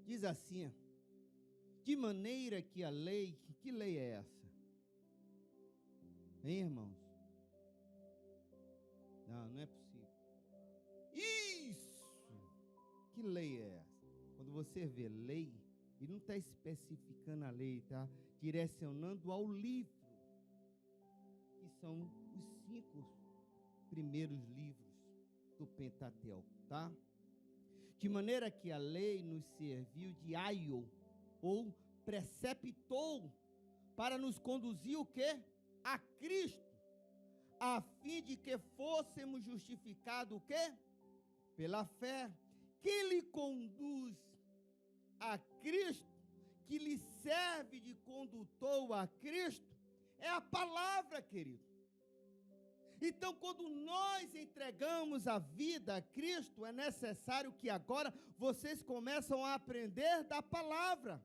Diz assim: de maneira que a lei, que lei é essa? Hein, irmãos? Não é possível. Isso! Que lei é essa? Quando você vê lei, ele não está especificando a lei, está direcionando ao livro, que são os 5 primeiros livros do Pentateuco, tá? De maneira que a lei nos serviu de aio, ou preceptou, para nos conduzir o quê? A Cristo, a fim de que fôssemos justificados o quê? Pela fé. Que lhe conduz a Cristo, que lhe serve de condutor a Cristo, é a palavra, querido. Então, quando nós entregamos a vida a Cristo, é necessário que agora vocês começam a aprender da palavra,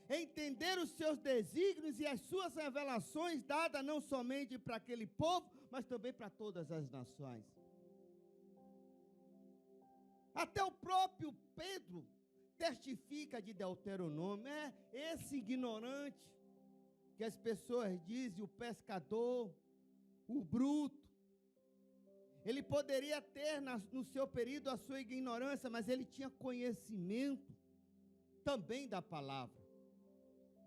entender os seus desígnios e as suas revelações dadas não somente para aquele povo, mas também para todas as nações. Até o próprio Pedro testifica de Deuteronômio, esse ignorante que as pessoas dizem, o pescador, o bruto. Ele poderia ter no seu período a sua ignorância, mas ele tinha conhecimento também da palavra.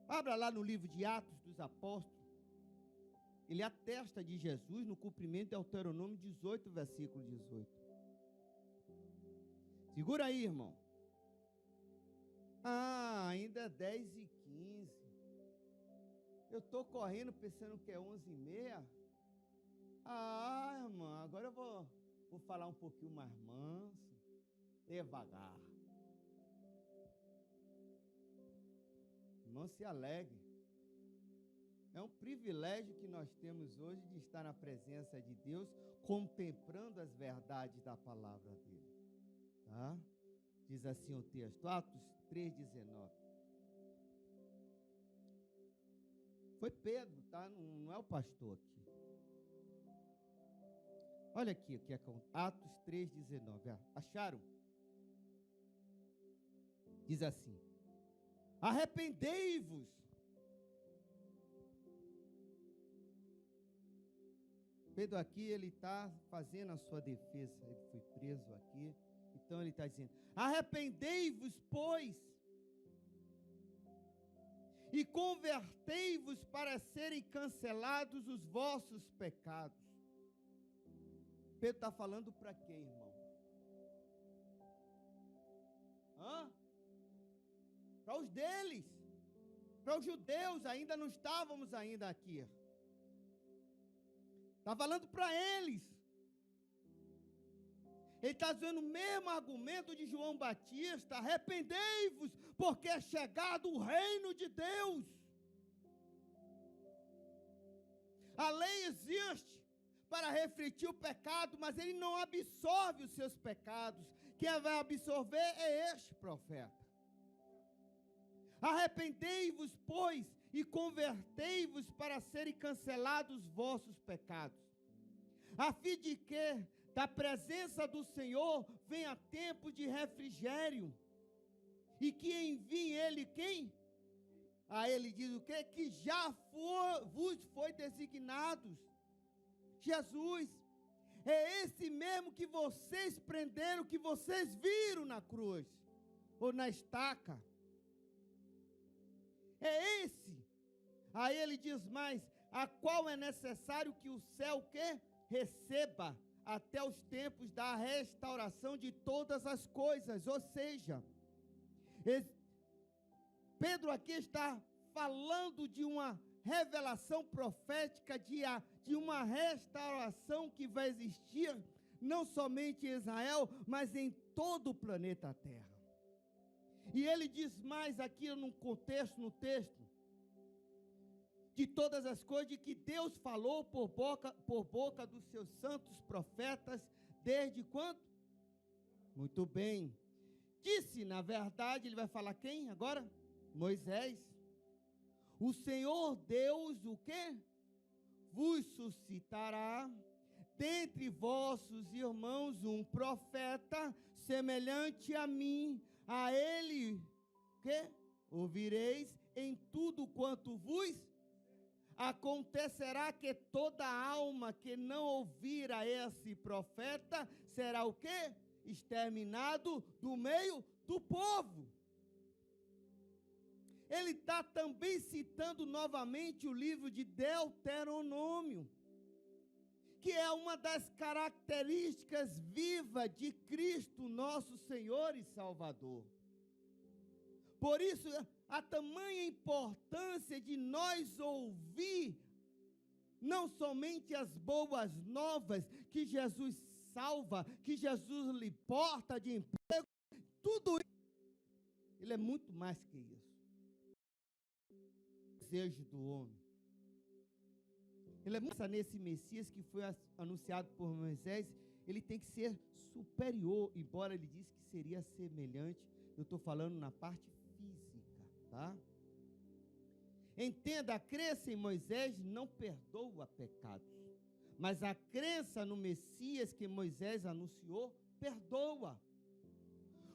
Abra lá no livro de Atos dos Apóstolos. Ele atesta de Jesus no cumprimento de Deuteronômio 18, versículo 18. Segura aí, irmão. Ainda é 10h15. Eu estou correndo pensando que é 11h30. Irmão, agora eu vou falar um pouquinho mais manso, devagar. Não se alegre. É um privilégio que nós temos hoje de estar na presença de Deus, contemplando as verdades da palavra dele. Tá? Diz assim o texto, Atos 3,19. Foi Pedro, tá? Não é o pastor aqui. Olha aqui o que é Atos 3,19. Acharam? Diz assim: arrependei-vos. Pedro aqui, ele está fazendo a sua defesa. Ele foi preso aqui. Então ele está dizendo: arrependei-vos, pois, e convertei-vos para serem cancelados os vossos pecados. Pedro está falando para quem, irmão? Para os deles, para os judeus, ainda não estávamos ainda aqui. Está falando para eles. Ele está dizendo o mesmo argumento de João Batista: arrependei-vos, porque é chegado o reino de Deus. A lei existe para refletir o pecado, mas ele não absorve os seus pecados. Quem vai absorver é este profeta. Arrependei-vos, pois, e convertei-vos para serem cancelados vossos pecados, a fim de que da presença do Senhor venha tempo de refrigério, e que envie ele quem? A ele diz o quê? Que já vos foi designados. Jesus, é esse mesmo que vocês prenderam, que vocês viram na cruz, ou na estaca. É esse. Aí ele diz mais, a qual é necessário que o céu o quê? Receba até os tempos da restauração de todas as coisas. Ou seja, Pedro aqui está falando de uma revelação profética, de uma restauração que vai existir, não somente em Israel, mas em todo o planeta Terra. E ele diz mais aqui no texto, de todas as coisas de que Deus falou por boca dos seus santos profetas, desde quando? Muito bem. Disse, na verdade, ele vai falar quem agora? Moisés. O Senhor Deus, o quê? Vos suscitará dentre vossos irmãos um profeta semelhante a mim, a ele, que ouvireis em tudo quanto vos acontecerá, que toda alma que não ouvir a esse profeta será o quê? Exterminado do meio do povo. Ele está também citando novamente o livro de Deuteronômio, que é uma das características vivas de Cristo, nosso Senhor e Salvador. Por isso, a tamanha importância de nós ouvir, não somente as boas novas, que Jesus salva, que Jesus liberta de emprego, tudo isso, ele é muito mais que isso. O desejo do homem. Ele é muito nesse Messias que foi anunciado por Moisés, ele tem que ser superior, embora ele disse que seria semelhante. Eu estou falando na parte física, tá? Entenda, a crença em Moisés não perdoa pecados, mas a crença no Messias que Moisés anunciou, perdoa.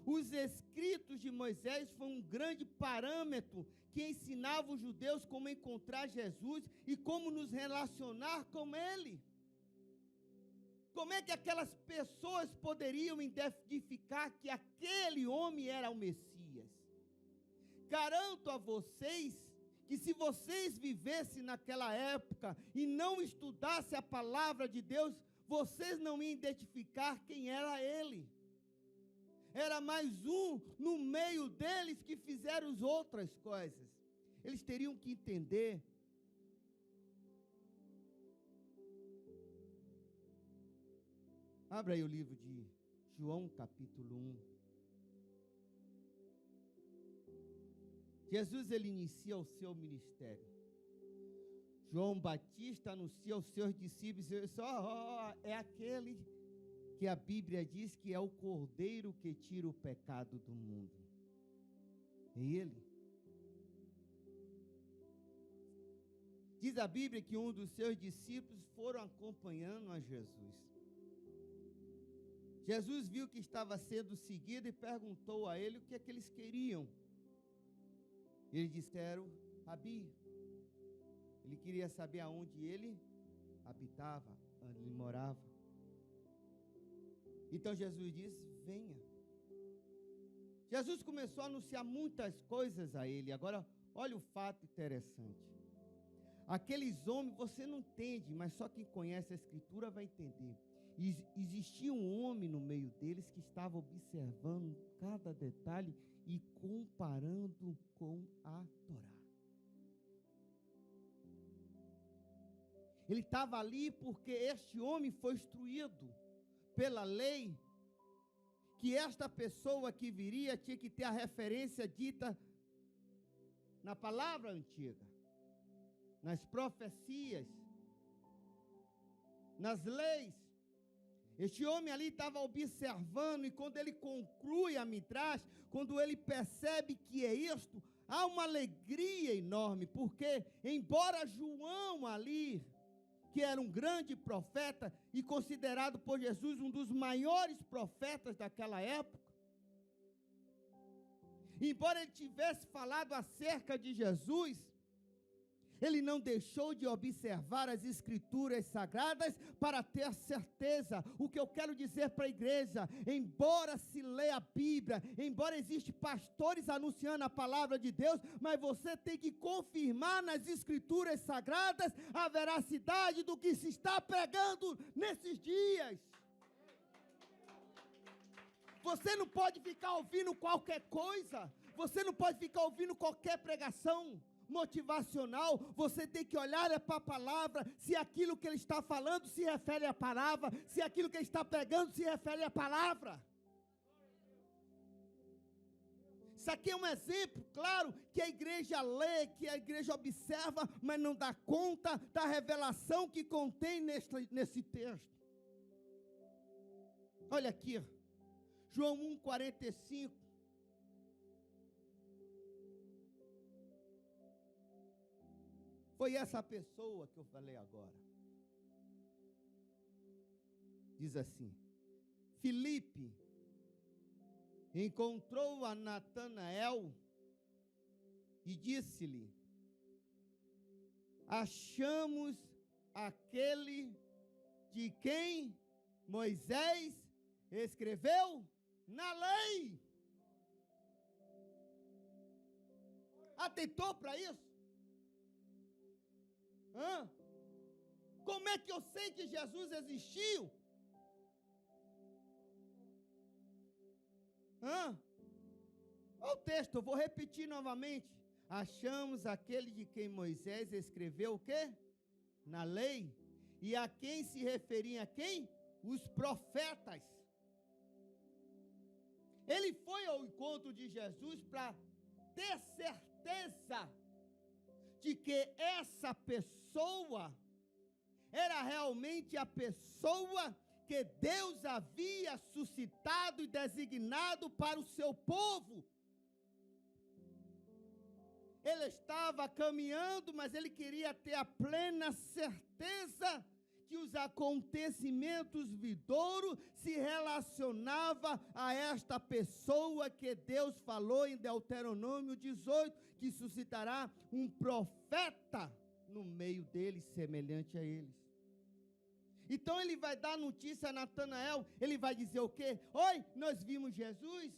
Os escritos de Moisés foram um grande parâmetro que ensinava os judeus como encontrar Jesus e como nos relacionar com Ele. Como é que aquelas pessoas poderiam identificar que aquele homem era o Messias? Garanto a vocês que se vocês vivessem naquela época e não estudassem a palavra de Deus, vocês não iam identificar quem era Ele. Era mais um no meio deles que fizeram as outras coisas. Eles teriam que entender. Abra aí o livro de João, capítulo 1. Jesus, ele inicia o seu ministério. João Batista anuncia aos seus discípulos, é aquele que a Bíblia diz que é o Cordeiro que tira o pecado do mundo. É ele. Diz a Bíblia que um dos seus discípulos foram acompanhando a Jesus. Jesus viu que estava sendo seguido e perguntou a ele o que é que eles queriam. Eles disseram, Rabi. Ele queria saber aonde ele habitava, onde ele morava. Então Jesus disse, venha. Jesus começou a anunciar muitas coisas a ele. Agora, olha o fato interessante. Aqueles homens, você não entende, mas só quem conhece a Escritura vai entender. Existia um homem no meio deles que estava observando cada detalhe e comparando com a Torá. Ele estava ali porque este homem foi instruído pela lei, que esta pessoa que viria tinha que ter a referência dita na palavra antiga, nas profecias, nas leis. Este homem ali estava observando, e quando ele conclui a Midrash, quando ele percebe que é isto, há uma alegria enorme, porque embora João ali, que era um grande profeta e considerado por Jesus um dos maiores profetas daquela época, embora ele tivesse falado acerca de Jesus, ele não deixou de observar as escrituras sagradas para ter certeza. O que eu quero dizer para a igreja, embora se leia a Bíblia, embora existam pastores anunciando a palavra de Deus, mas você tem que confirmar nas escrituras sagradas a veracidade do que se está pregando nesses dias. Você não pode ficar ouvindo qualquer coisa, você não pode ficar ouvindo qualquer pregação motivacional. Você tem que olhar para a palavra, se aquilo que ele está falando se refere à palavra, se aquilo que ele está pregando se refere à palavra. Isso aqui é um exemplo, claro, que a igreja lê, que a igreja observa, mas não dá conta da revelação que contém nesse texto. Olha aqui, João 1,45. Foi essa pessoa que eu falei agora. Diz assim: Filipe encontrou a Natanael e disse-lhe: achamos aquele de quem Moisés escreveu na lei. Atentou para isso? Como é que eu sei que Jesus existiu? Olha o texto, eu vou repetir novamente. Achamos aquele de quem Moisés escreveu o quê? Na lei. E a quem se referia a quem? Os profetas. Ele foi ao encontro de Jesus para ter certeza de que essa pessoa era realmente a pessoa que Deus havia suscitado e designado para o seu povo. Ele estava caminhando, mas ele queria ter a plena certeza que os acontecimentos vindouros se relacionavam a esta pessoa que Deus falou em Deuteronômio 18, que suscitará um profeta no meio deles, semelhante a eles. Então ele vai dar notícia a Natanael, ele vai dizer o quê? Oi, nós vimos Jesus.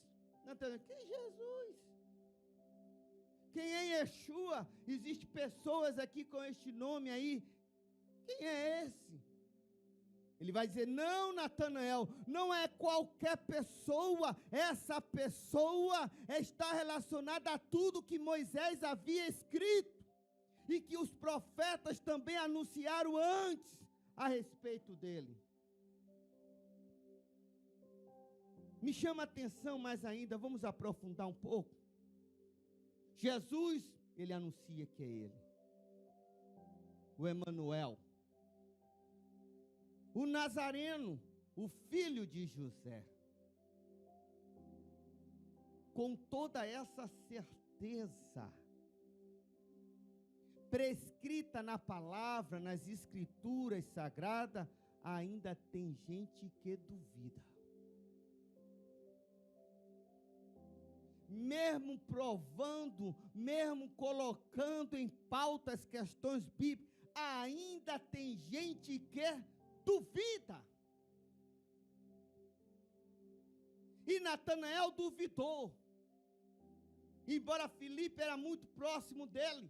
Natanael, quem é Jesus? Quem é Yeshua? Existem pessoas aqui com este nome aí. Quem é esse? Ele vai dizer: não, Natanael, não é qualquer pessoa. Essa pessoa está relacionada a tudo que Moisés havia escrito e que os profetas também anunciaram antes a respeito dele. Me chama a atenção mais ainda, vamos aprofundar um pouco. Jesus, ele anuncia que é ele, o Emanuel, o Nazareno, o filho de José. Com toda essa certeza prescrita na palavra, nas escrituras sagradas, ainda tem gente que duvida. Mesmo provando, mesmo colocando em pauta as questões bíblicas, ainda tem gente que duvida. E Natanael duvidou. Embora Filipe era muito próximo dele.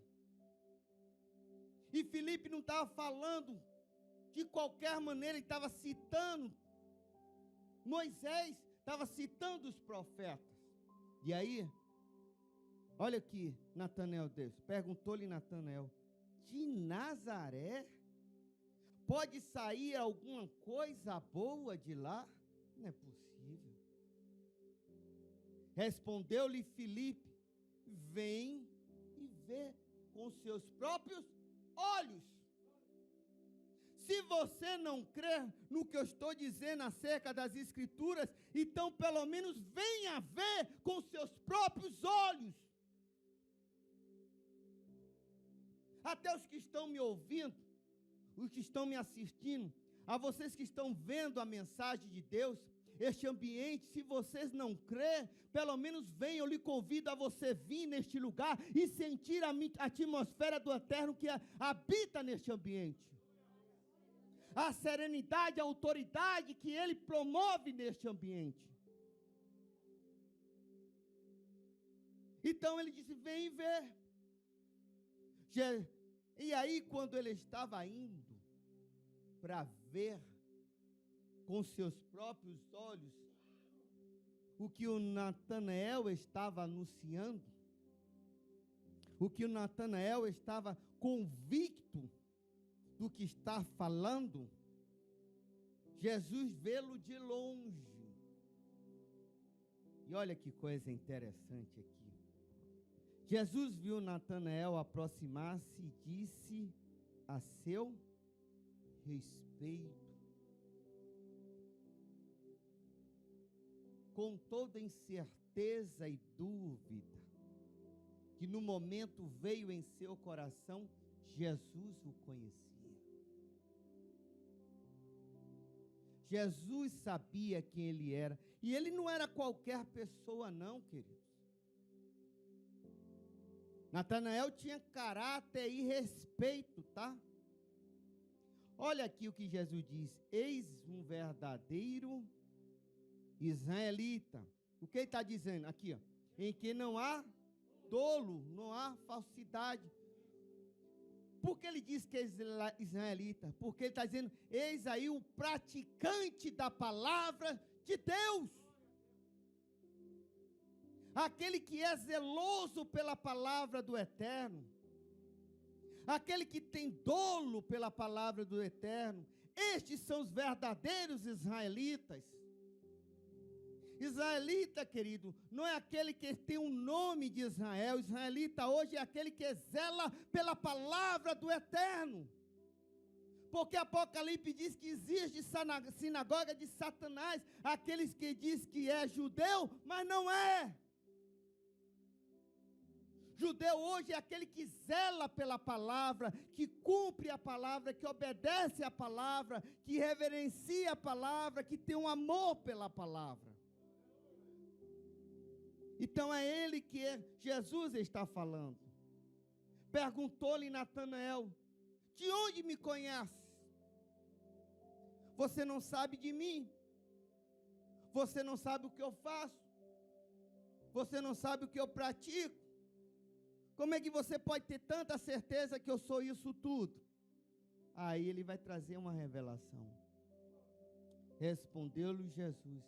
E Filipe não estava falando de qualquer maneira, ele estava citando Moisés, estava citando os profetas. E aí, olha aqui, Natanael Deus, perguntou-lhe Natanael: de Nazaré pode sair alguma coisa boa de lá? Não é possível. Respondeu-lhe Filipe: vem e vê com seus próprios olhos. Se você não crê no que eu estou dizendo acerca das escrituras, então pelo menos venha ver com seus próprios olhos. até os que estão me ouvindo, os que estão me assistindo, a vocês que estão vendo a mensagem de Deus, este ambiente, se vocês não crêem, pelo menos venham, eu lhe convido a você vir neste lugar e sentir a atmosfera do Eterno que habita neste ambiente. A serenidade, a autoridade que Ele promove neste ambiente. Então ele disse, vem ver. E aí quando ele estava indo para ver com seus próprios olhos o que o Natanael estava anunciando, o que o Natanael estava convicto do que está falando, Jesus vê-lo de longe. E olha que coisa interessante aqui. Jesus viu Natanael aproximar-se e disse a seu respeito, com toda incerteza e dúvida, que no momento veio em seu coração, Jesus o conhecia. Jesus sabia quem ele era, e ele não era qualquer pessoa não, queridos. Natanael tinha caráter e respeito, tá? Olha aqui o que Jesus diz, eis um verdadeiro israelita. O que ele está dizendo aqui, ó? Em que não há dolo, não há falsidade. Por que ele diz que é israelita? Porque ele está dizendo, eis aí o praticante da palavra de Deus. Aquele que é zeloso pela palavra do Eterno. Aquele que tem dolo pela palavra do Eterno. Estes são os verdadeiros israelitas. Israelita, querido, não é aquele que tem o nome de Israel. Israelita hoje é aquele que zela pela palavra do Eterno. Porque Apocalipse diz que existe sinagoga de Satanás, aqueles que diz que é judeu, mas não é. Judeu hoje é aquele que zela pela palavra, que cumpre a palavra, que obedece a palavra, que reverencia a palavra, que tem um amor pela palavra. Então é ele que Jesus está falando. Perguntou-lhe Natanael, de onde me conheces? Você não sabe de mim? Você não sabe o que eu faço? Você não sabe o que eu pratico? Como é que você pode ter tanta certeza que eu sou isso tudo? Aí ele vai trazer uma revelação. Respondeu-lhe Jesus,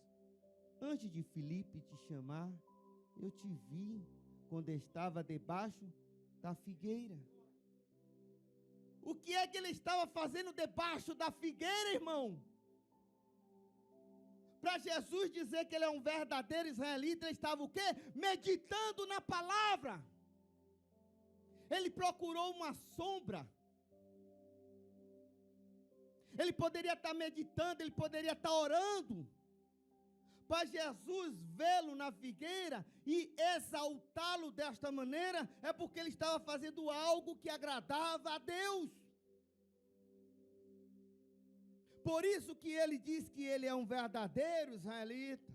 antes de Filipe te chamar, eu te vi quando estava debaixo da figueira. O que é que ele estava fazendo debaixo da figueira, irmão? Para Jesus dizer que ele é um verdadeiro israelita, ele estava o quê? Meditando na palavra. Ele procurou uma sombra. Ele poderia estar meditando, ele poderia estar orando. Para Jesus vê-lo na figueira e exaltá-lo desta maneira, é porque ele estava fazendo algo que agradava a Deus. Por isso que ele diz que ele é um verdadeiro israelita.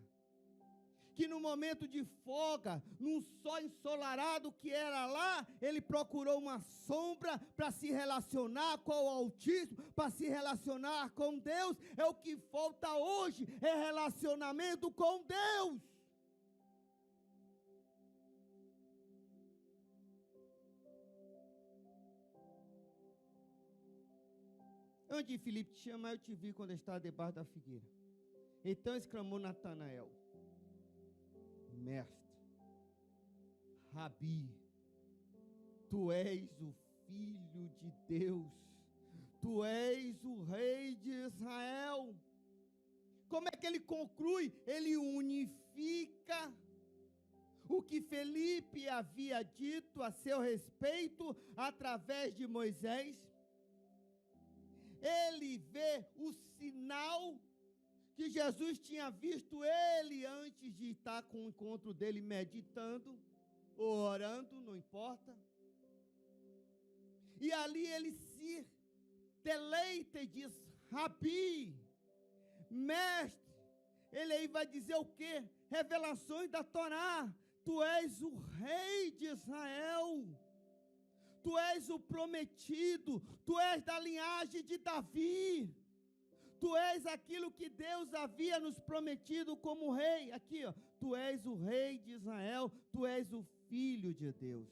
Que no momento de folga, num sol ensolarado que era lá, ele procurou uma sombra para se relacionar com o Altíssimo, para se relacionar com Deus. É o que falta hoje, é relacionamento com Deus. Antes de Filipe te chamar, eu te vi quando estava debaixo da figueira. Então exclamou Natanael, mestre, Rabi, tu és o Filho de Deus, tu és o Rei de Israel. Como é que ele conclui? Ele unifica o que Filipe havia dito a seu respeito através de Moisés. Ele vê o sinal que Jesus tinha visto ele antes de estar com o encontro dele meditando, ou orando, não importa. E ali ele se deleita e diz: Rabi, mestre. Ele aí vai dizer o quê? Revelações da Torá. Tu és o rei de Israel. Tu és o prometido. Tu és da linhagem de Davi. Tu és aquilo que Deus havia nos prometido como rei. Aqui, ó. Tu és o rei de Israel. Tu és o filho de Deus.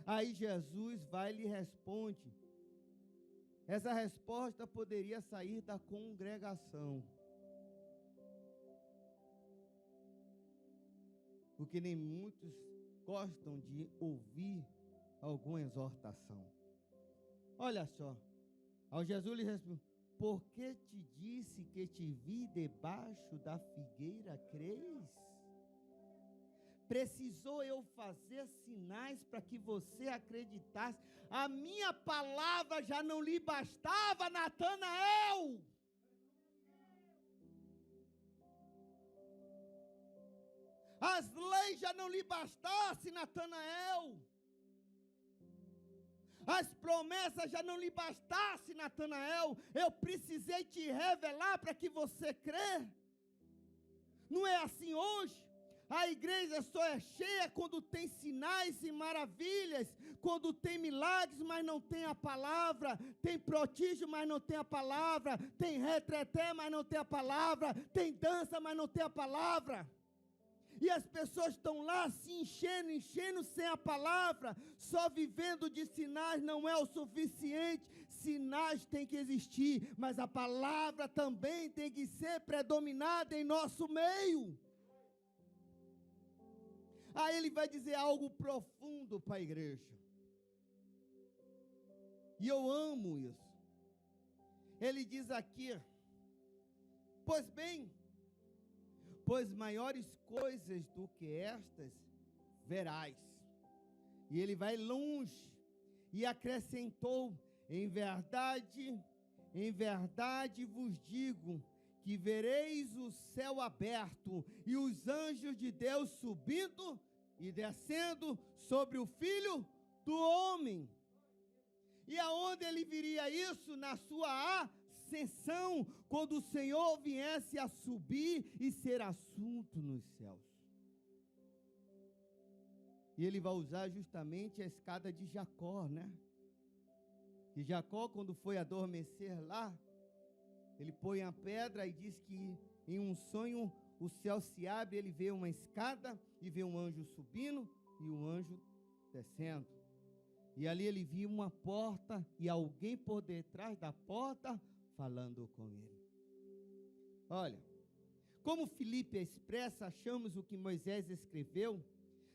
Aí Jesus vai e lhe responde. Essa resposta poderia sair da congregação. Porque nem muitos gostam de ouvir alguma exortação. Olha só. Ao Jesus lhe respondeu: por que te disse que te vi debaixo da figueira, crês? Precisou eu fazer sinais para que você acreditasse? A minha palavra já não lhe bastava, Natanael. As leis já não lhe bastassem, Natanael. As promessas já não lhe bastassem, Natanael. Eu precisei te revelar para que você crê. Não é assim hoje? A igreja só é cheia quando tem sinais e maravilhas, quando tem milagres, mas não tem a palavra, tem prodígio, mas não tem a palavra, tem retreté, mas não tem a palavra, tem dança, mas não tem a palavra. E as pessoas estão lá se enchendo sem a palavra, só vivendo de sinais não é o suficiente. Sinais têm que existir, mas a palavra também tem que ser predominada em nosso meio. Aí ele vai dizer algo profundo para a igreja. E eu amo isso. Ele diz aqui: pois bem, pois maiores coisas do que estas verás. E ele vai longe e acrescentou: em verdade vos digo, que vereis o céu aberto e os anjos de Deus subindo e descendo sobre o Filho do Homem. E aonde ele viria isso? Na sua ascensão, quando o Senhor viesse a subir e ser assunto nos céus. E ele vai usar justamente a escada de Jacó, né? Que Jacó, quando foi adormecer lá, ele põe a pedra e diz que em um sonho o céu se abre, ele vê uma escada e vê um anjo subindo e um anjo descendo. E ali ele viu uma porta e alguém por detrás da porta falando com ele. Olha, como Filipe expressa, achamos o que Moisés escreveu.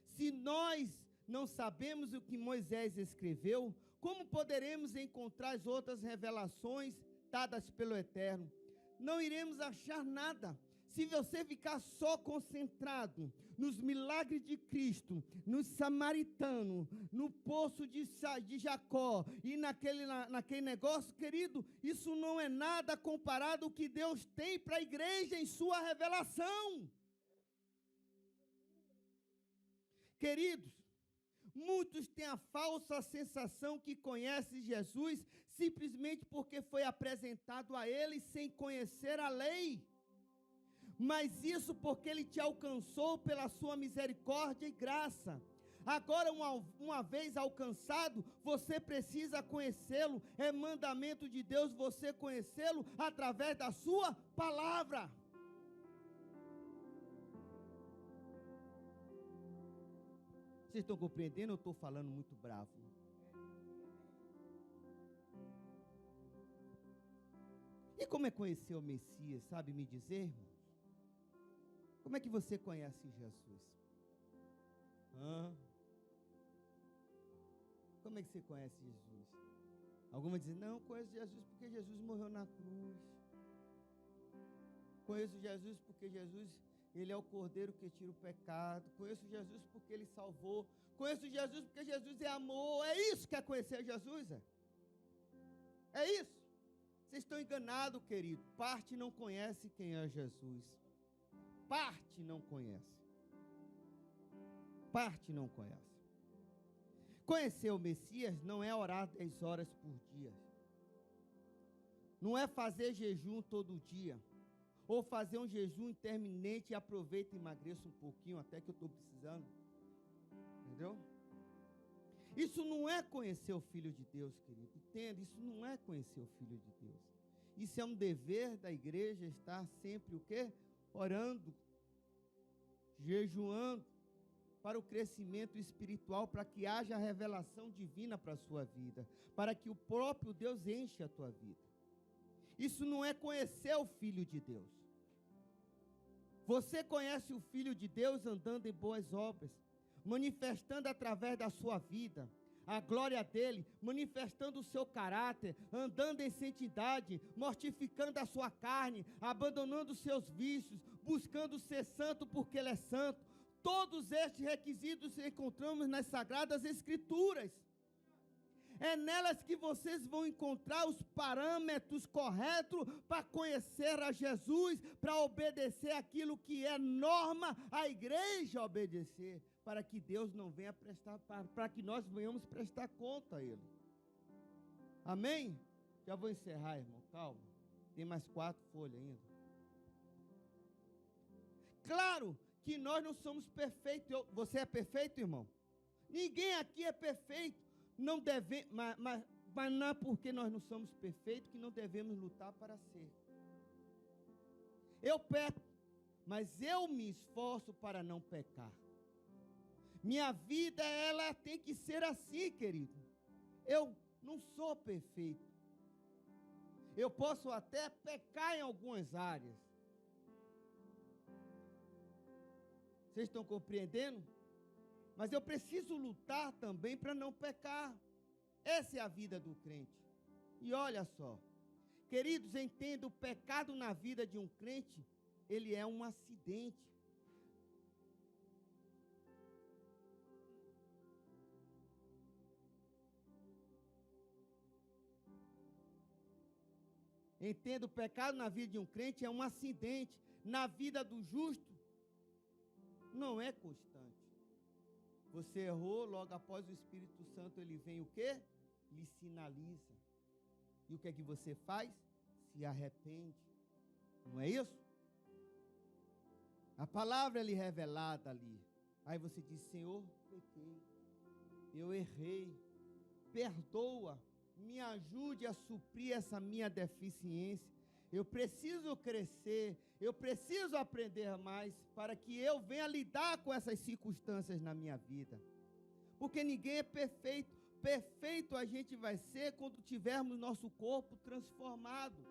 Se nós não sabemos o que Moisés escreveu, como poderemos encontrar as outras revelações dadas pelo Eterno? Não iremos achar nada. Se você ficar só concentrado nos milagres de Cristo, no samaritano, no poço de Jacó e naquele negócio, querido, isso não é nada comparado ao que Deus tem para a igreja em sua revelação. Queridos, muitos têm a falsa sensação que conhecem Jesus simplesmente porque foi apresentado a eles sem conhecer a lei. Mas isso porque ele te alcançou pela sua misericórdia e graça. Agora, uma vez alcançado, você precisa conhecê-lo. É mandamento de Deus você conhecê-lo através da sua palavra. Vocês estão compreendendo? Eu estou falando muito bravo. E como é conhecer o Messias? Sabe me dizer, irmãos? Como é que você conhece Jesus? Como é que você conhece Jesus? Algumas dizem: não, conheço Jesus porque Jesus morreu na cruz. Conheço Jesus porque Jesus, ele é o Cordeiro que tira o pecado. Conheço Jesus porque ele salvou. Conheço Jesus porque Jesus é amor. É isso que é conhecer Jesus? É isso. Vocês estão enganados, querido. Parte não conhece quem é Jesus. Parte não conhece. Parte não conhece. Conhecer o Messias não é orar 10 horas por dia. Não é fazer jejum todo dia. Ou fazer um jejum intermitente e aproveita e emagreça um pouquinho, até que eu estou precisando. Entendeu? Isso não é conhecer o Filho de Deus, querido. Entenda, isso não é conhecer o Filho de Deus. Isso é um dever da igreja, estar sempre o quê? Orando, jejuando, para o crescimento espiritual, para que haja revelação divina para a sua vida, para que o próprio Deus enche a tua vida. Isso não é conhecer o Filho de Deus. Você conhece o Filho de Deus andando em boas obras, manifestando através da sua vida a glória dele, manifestando o seu caráter, andando em santidade, mortificando a sua carne, abandonando os seus vícios, buscando ser santo porque ele é santo. Todos estes requisitos encontramos nas Sagradas Escrituras. É nelas que vocês vão encontrar os parâmetros corretos para conhecer a Jesus, para obedecer aquilo que é norma a igreja obedecer, para que Deus não venha prestar, para que nós venhamos prestar conta a Ele. Amém? Já vou encerrar, irmão, calma. Tem mais 4 folhas ainda. Claro que nós não somos perfeitos. Você é perfeito, irmão? Ninguém aqui é perfeito. Não deve, mas não é porque nós não somos perfeitos que não devemos lutar para ser. Eu peco, mas eu me esforço para não pecar. Minha vida, ela tem que ser assim, querido. Eu não sou perfeito. Eu posso até pecar em algumas áreas. Vocês estão compreendendo? Mas eu preciso lutar também para não pecar. Essa é a vida do crente. E olha só, queridos, entenda, o pecado na vida de um crente, ele é um acidente. Entenda, o pecado na vida de um crente é um acidente. Na vida do justo, não é constante. Você errou, logo após o Espírito Santo, ele vem o quê? Lhe sinaliza. E o que é que você faz? Se arrepende. Não é isso? A palavra é lhe revelada ali. Aí você diz, Senhor, pequei. Eu errei. Perdoa. Me ajude a suprir essa minha deficiência. Eu preciso crescer. Eu preciso aprender mais para que eu venha lidar com essas circunstâncias na minha vida. Porque ninguém é perfeito. Perfeito a gente vai ser quando tivermos nosso corpo transformado.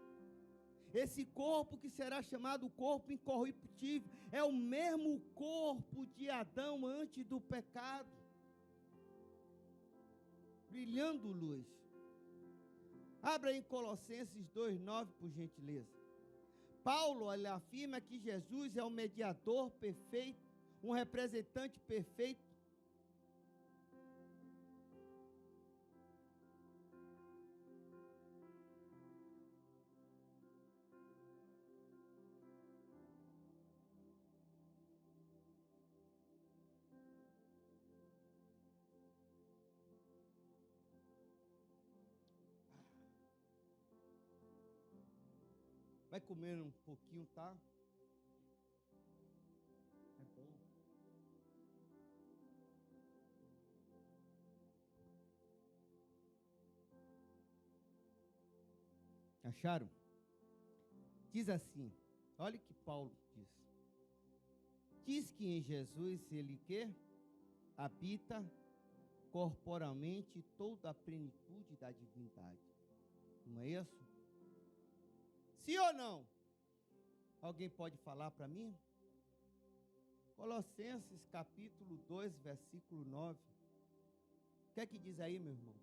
Esse corpo que será chamado corpo incorruptível é o mesmo corpo de Adão antes do pecado. Brilhando luz. Abra em Colossenses 2:9, por gentileza. Paulo, ele afirma que Jesus é o mediador perfeito, um representante perfeito. Vai comer um pouquinho, tá? É bom. Acharam? Diz assim, olha o que Paulo diz. Diz que em Jesus ele que habita corporalmente toda a plenitude da divindade. Não é isso? Sim ou não? Alguém pode falar para mim? Colossenses capítulo 2, versículo 9. O que é que diz aí, meu irmão?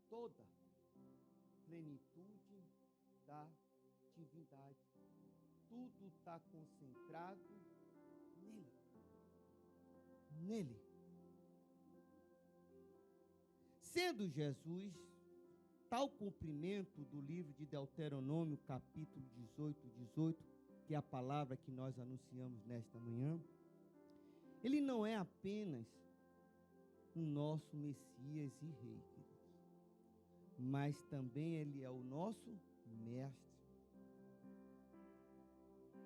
Toda plenitude da divindade. Tudo está concentrado nele. Nele. Sendo Jesus tal cumprimento do livro de Deuteronômio, capítulo 18, que é a palavra que nós anunciamos nesta manhã, ele não é apenas o nosso Messias e Rei, mas também ele é o nosso mestre.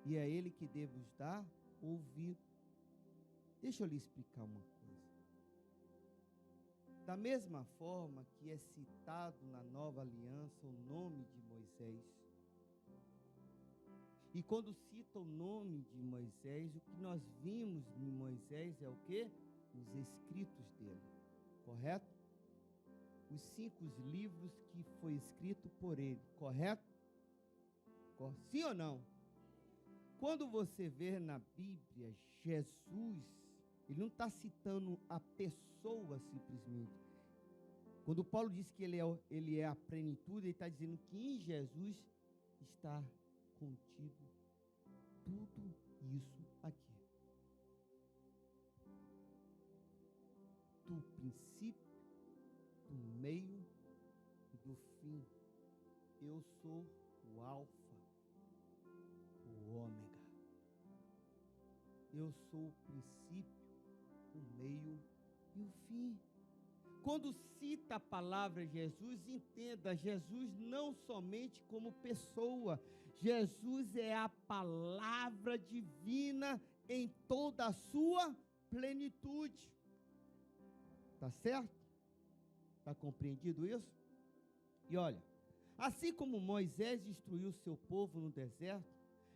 E é ele que devemos dar ouvido. Deixa eu lhe explicar uma coisa. Da mesma forma que é citado na Nova Aliança o nome de Moisés, e quando cita o nome de Moisés, o que nós vimos em Moisés é o quê? Os escritos dele, correto? Os 5 livros que foi escrito por ele, correto? Sim ou não? Quando você vê na Bíblia Jesus, ele não está citando a pessoa simplesmente. Quando Paulo diz que ele é a plenitude, ele está dizendo que em Jesus está contido tudo isso aqui. Do princípio, do meio e do fim. Eu sou o Alfa, o Ômega. Eu sou o princípio, o meio e o fim. Quando cita a palavra Jesus, entenda, Jesus não somente como pessoa, Jesus é a palavra divina em toda a sua plenitude. Tá certo? Está compreendido isso? E olha, assim como Moisés instruiu seu povo no deserto,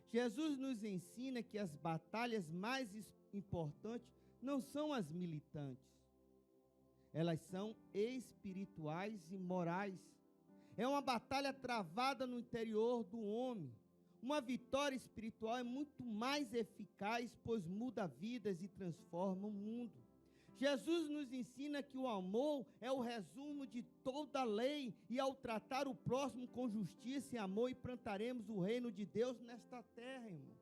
Jesus nos ensina que as batalhas mais importantes não são as militantes. Elas são espirituais e morais. É uma batalha travada no interior do homem. Uma vitória espiritual é muito mais eficaz, pois muda vidas e transforma o mundo. Jesus nos ensina que o amor é o resumo de toda a lei, e ao tratar o próximo com justiça e amor, implantaremos o reino de Deus nesta terra, irmão.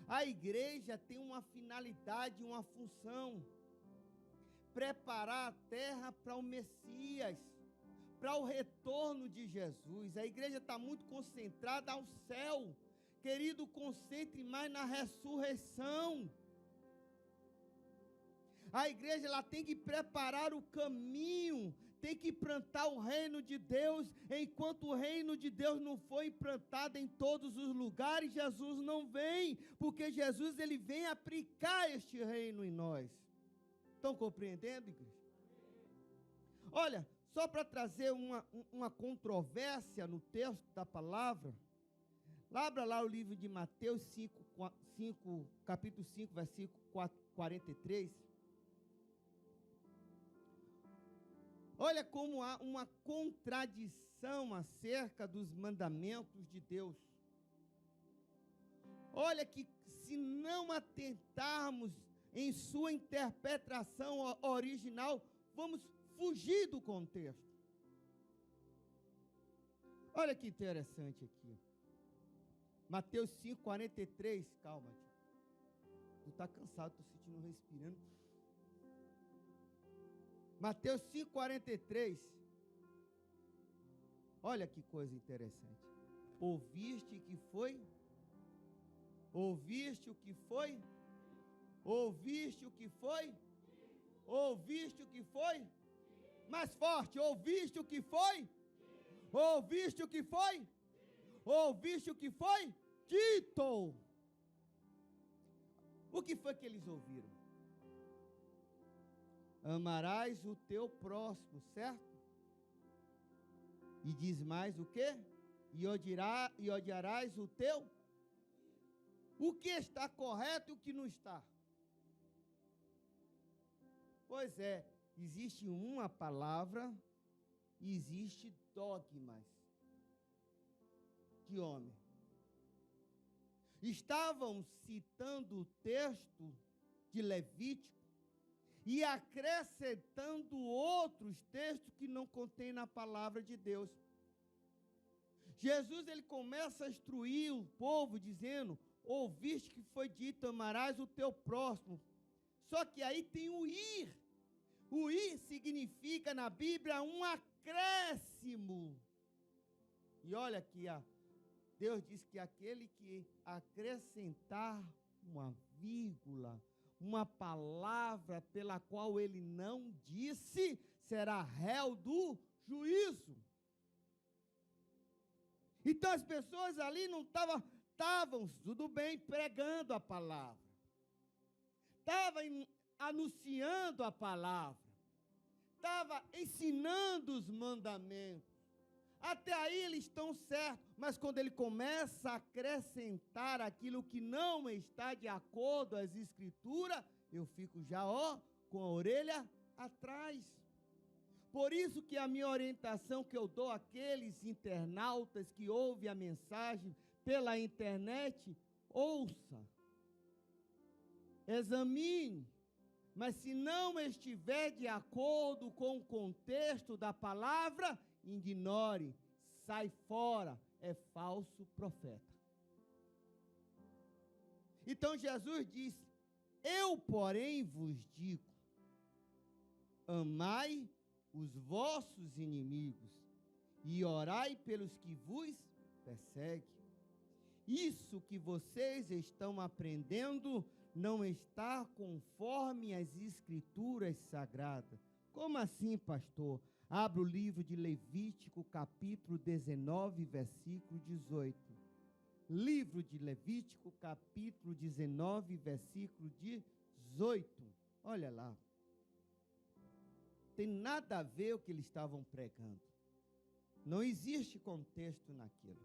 A igreja tem uma finalidade, uma função: preparar a terra para o Messias, para o retorno de Jesus. A igreja está muito concentrada ao céu. Querido, concentre mais na ressurreição. A igreja ela tem que preparar o caminho, tem que implantar o reino de Deus. Enquanto o reino de Deus não for implantado em todos os lugares, Jesus não vem, porque Jesus ele vem aplicar este reino em nós. Estão compreendendo, igreja? Olha, só para trazer uma controvérsia no texto da palavra, abra lá o livro de Mateus 5, capítulo 5, versículo 43. Olha como há uma contradição acerca dos mandamentos de Deus. Olha que se não atentarmos em sua interpretação original, vamos fugir do contexto. Olha que interessante aqui. Mateus 5, 43. Calma, tu está cansado, estou sentindo respirando. Mateus 5, 43. Olha que coisa interessante. Ouviste que foi? Ouviste o que foi? Ouviste o que foi? Ouviste o que foi? Mais forte, ouviste o que foi? Ouviste o que foi? Ouviste o que foi? Dito. O que foi que eles ouviram? Amarás o teu próximo, certo? E diz mais o quê? E odiarás o teu? O que está correto e o que não está? Pois é, existe uma palavra e existe dogmas de homem. Estavam citando o texto de Levítico e acrescentando outros textos que não contém na palavra de Deus. Jesus ele começa a instruir o povo dizendo: ouviste que foi dito, amarás o teu próximo. Só que aí tem o ir. O ir significa na Bíblia um acréscimo. E olha aqui Deus diz que aquele que acrescentar uma vírgula, uma palavra pela qual ele não disse, será réu do juízo. Então as pessoas ali não estavam, tudo bem, pregando a palavra. Estavam anunciando a palavra. Estava ensinando os mandamentos. Até aí eles estão certos, mas quando ele começa a acrescentar aquilo que não está de acordo às escrituras, eu fico já, com a orelha atrás. Por isso que a minha orientação que eu dou àqueles internautas que ouvem a mensagem pela internet, ouça, examine, mas se não estiver de acordo com o contexto da palavra, ignore, sai fora, é falso profeta. Então Jesus disse: eu, porém, vos digo, amai os vossos inimigos e orai pelos que vos perseguem. Isso que vocês estão aprendendo não está conforme as escrituras sagradas. Como assim, pastor? Abra o livro de Levítico, capítulo 19, versículo 18. Livro de Levítico, capítulo 19, versículo 18. Olha lá. Tem nada a ver o que eles estavam pregando. Não existe contexto naquilo.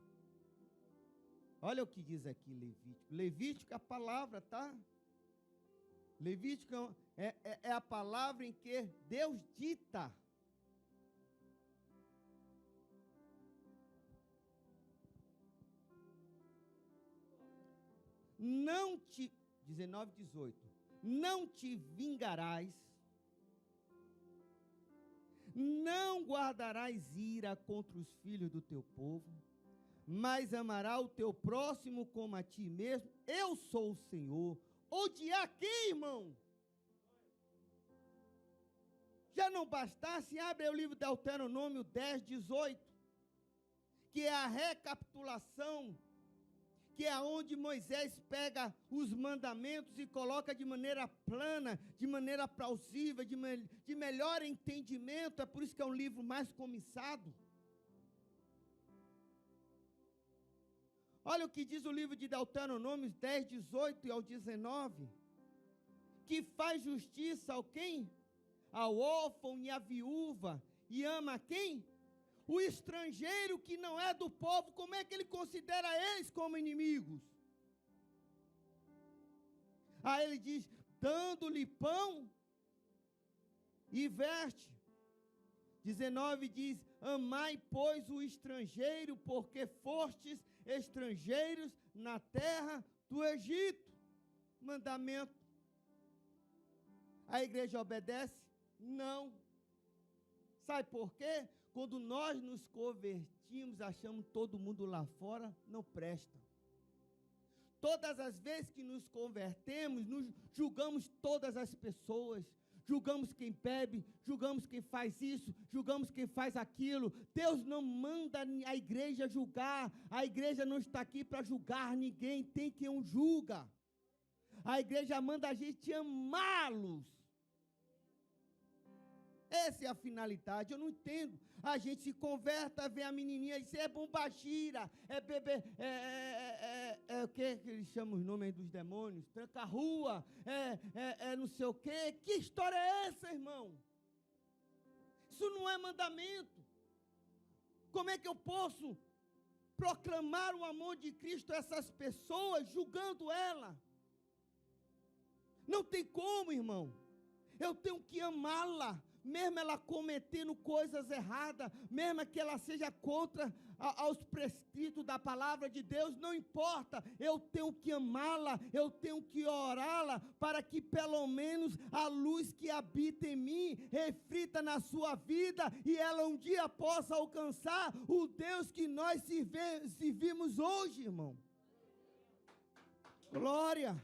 Olha o que diz aqui Levítico. Levítico é a palavra, tá? Levítico é a palavra em que Deus dita. Não te, 19, 18, não te vingarás, não guardarás ira contra os filhos do teu povo, mas amará o teu próximo como a ti mesmo. Eu sou o Senhor. Odiar quem, irmão? Já não bastasse, abre o livro de Deuteronômio 10, 18, que é a recapitulação, que é onde Moisés pega os mandamentos e coloca de maneira plana, de maneira plausível, de melhor entendimento. É por isso que é um livro mais comissado. Olha o que diz o livro de Deuteronômio 10, 18 ao 19, que faz justiça ao quem? Ao órfão e à viúva, e ama a quem? O estrangeiro que não é do povo. Como é que ele considera eles como inimigos? Aí ele diz, dando-lhe pão e veste. 19 diz, amai, pois, o estrangeiro, porque fostes estrangeiros na terra do Egito. Mandamento. A igreja obedece? Não. Sabe por quê? Quando nós nos convertimos, achamos todo mundo lá fora não presta. Todas as vezes que nos convertemos, julgamos todas as pessoas. Julgamos quem bebe, julgamos quem faz isso, julgamos quem faz aquilo. Deus não manda a igreja julgar. A igreja não está aqui para julgar ninguém. Tem quem o julga. A igreja manda a gente amá-los. Essa é a finalidade. Eu não entendo. A gente se converta, vê a menininha e diz, é bombagira, é bebê, o que eles chamam os nomes dos demônios? Tranca-rua, não sei o quê. Que história é essa, irmão? Isso não é mandamento. Como é que eu posso proclamar o amor de Cristo a essas pessoas, julgando ela? Não tem como, irmão. Eu tenho que amá-la, mesmo ela cometendo coisas erradas, mesmo que ela seja contra aos prescritos da palavra de Deus, não importa, eu tenho que amá-la, eu tenho que orá-la, para que pelo menos a luz que habita em mim reflita na sua vida, e ela um dia possa alcançar o Deus que nós servimos hoje, irmão. Glória!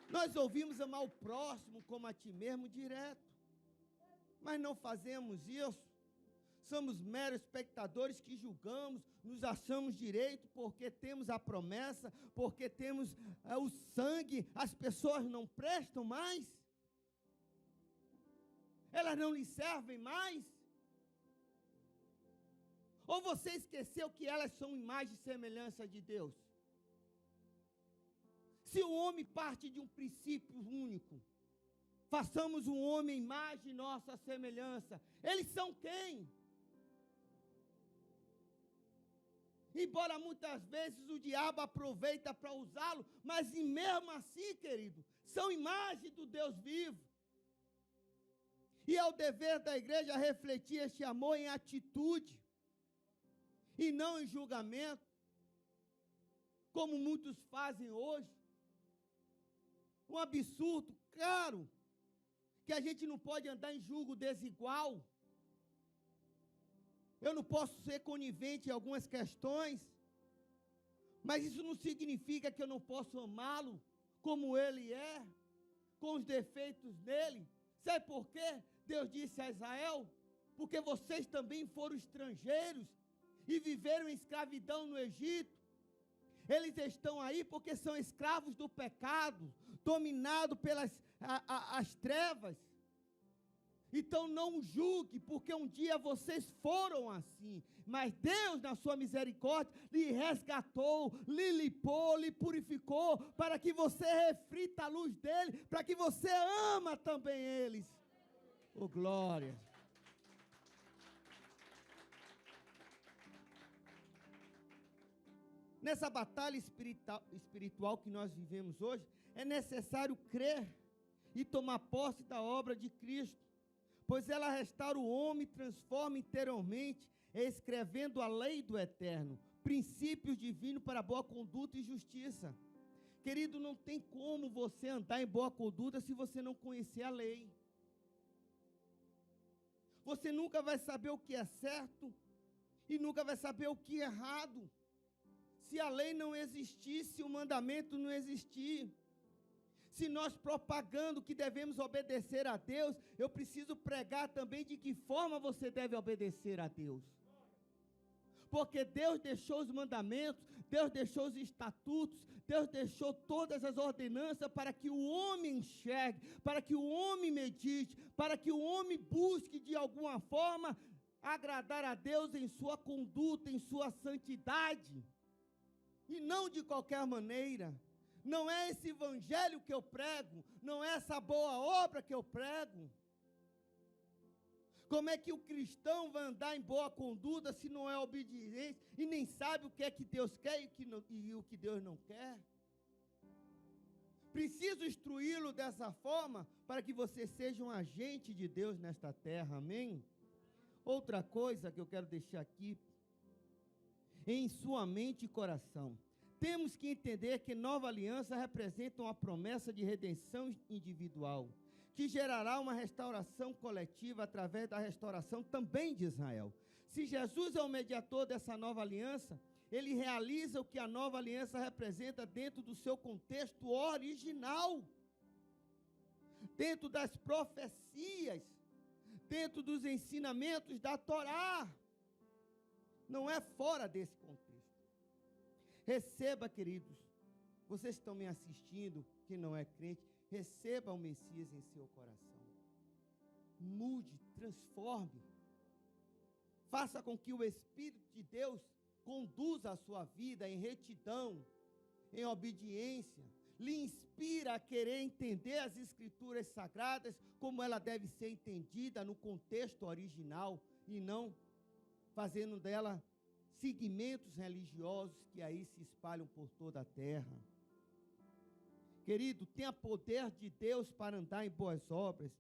Nós ouvimos amar o próximo como a ti mesmo direto, mas não fazemos isso. somos meros espectadores que julgamos, nos achamos direito porque temos a promessa, porque temos o sangue, as pessoas não prestam mais? Elas não lhe servem mais? Ou você esqueceu que elas são imagem e semelhança de Deus? Se o homem parte de um princípio único, façamos um homem imagem e nossa semelhança. Eles são quem? Embora muitas vezes o diabo aproveita para usá-lo, mas mesmo assim, querido, são imagem do Deus vivo. E é o dever da igreja refletir este amor em atitude, e não em julgamento, como muitos fazem hoje. Um absurdo, claro, que a gente não pode andar em julgo desigual. Eu não posso ser conivente em algumas questões, mas isso não significa que eu não posso amá-lo como ele é, com os defeitos dele. Sabe por quê? Deus disse a Israel, porque vocês também foram estrangeiros e viveram em escravidão no Egito. Eles estão aí porque são escravos do pecado, dominados pelas as trevas. Então não julgue, porque um dia vocês foram assim, mas Deus, na sua misericórdia, lhe resgatou, lhe limpou, lhe purificou, para que você reflita a luz dele, para que você ama também eles. Oh, glória! Nessa batalha espiritual que nós vivemos hoje, é necessário crer e tomar posse da obra de Cristo, pois ela restaura o homem, transforma interiormente, escrevendo a lei do eterno, princípios divinos para boa conduta e justiça. Querido, não tem como você andar em boa conduta se você não conhecer a lei. Você nunca vai saber o que é certo e nunca vai saber o que é errado. Se a lei não existir, se o mandamento não existir, se nós propagando que devemos obedecer a Deus, eu preciso pregar também de que forma você deve obedecer a Deus. Porque Deus deixou os mandamentos, Deus deixou os estatutos, Deus deixou todas as ordenanças para que o homem enxergue, para que o homem medite, para que o homem busque de alguma forma agradar a Deus em sua conduta, em sua santidade. E não de qualquer maneira. Não é esse evangelho que eu prego, não é essa boa obra que eu prego. Como é que o cristão vai andar em boa conduta se não é obediente e nem sabe o que é que Deus quer e o que Deus não quer? Preciso instruí-lo dessa forma para que você seja um agente de Deus nesta terra, amém? Outra coisa que eu quero deixar aqui, em sua mente e coração. Temos que entender que nova aliança representa uma promessa de redenção individual, que gerará uma restauração coletiva através da restauração também de Israel. Se Jesus é o mediador dessa nova aliança, ele realiza o que a nova aliança representa dentro do seu contexto original, dentro das profecias, dentro dos ensinamentos da Torá. Não é fora desse contexto. Receba, queridos, vocês estão me assistindo, que não é crente, receba o Messias em seu coração. Mude, transforme. Faça com que o Espírito de Deus conduza a sua vida em retidão, em obediência. Lhe inspira a querer entender as Escrituras Sagradas como ela deve ser entendida no contexto original e não fazendo dela segmentos religiosos que aí se espalham por toda a terra. Querido, tenha poder de Deus para andar em boas obras,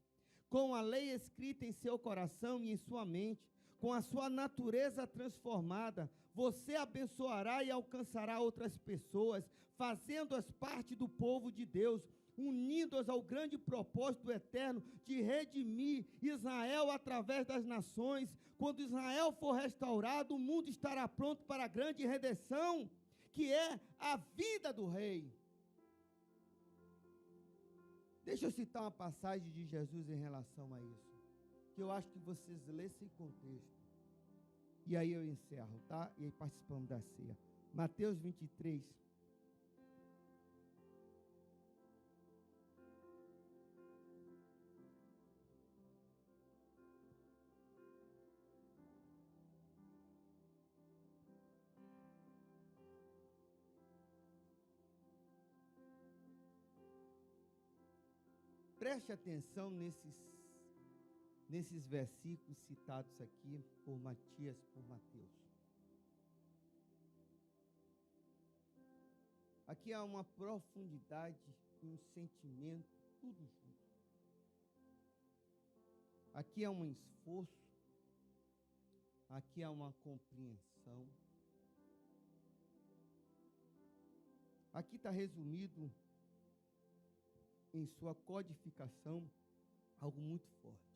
com a lei escrita em seu coração e em sua mente, com a sua natureza transformada, você abençoará e alcançará outras pessoas, fazendo-as parte do povo de Deus, unindo-as ao grande propósito do eterno de redimir Israel através das nações. Quando Israel for restaurado, o mundo estará pronto para a grande redenção, que é a vida do rei. Deixa eu citar uma passagem de Jesus em relação a isso, que eu acho que vocês lêem esse contexto. E aí eu encerro, tá? E aí participamos da ceia. Mateus 23. Preste atenção nesses versículos citados aqui por Matias, por Mateus. Aqui há uma profundidade e um sentimento, tudo junto. Aqui há um esforço, aqui há uma compreensão. Aqui está resumido em sua codificação algo muito forte.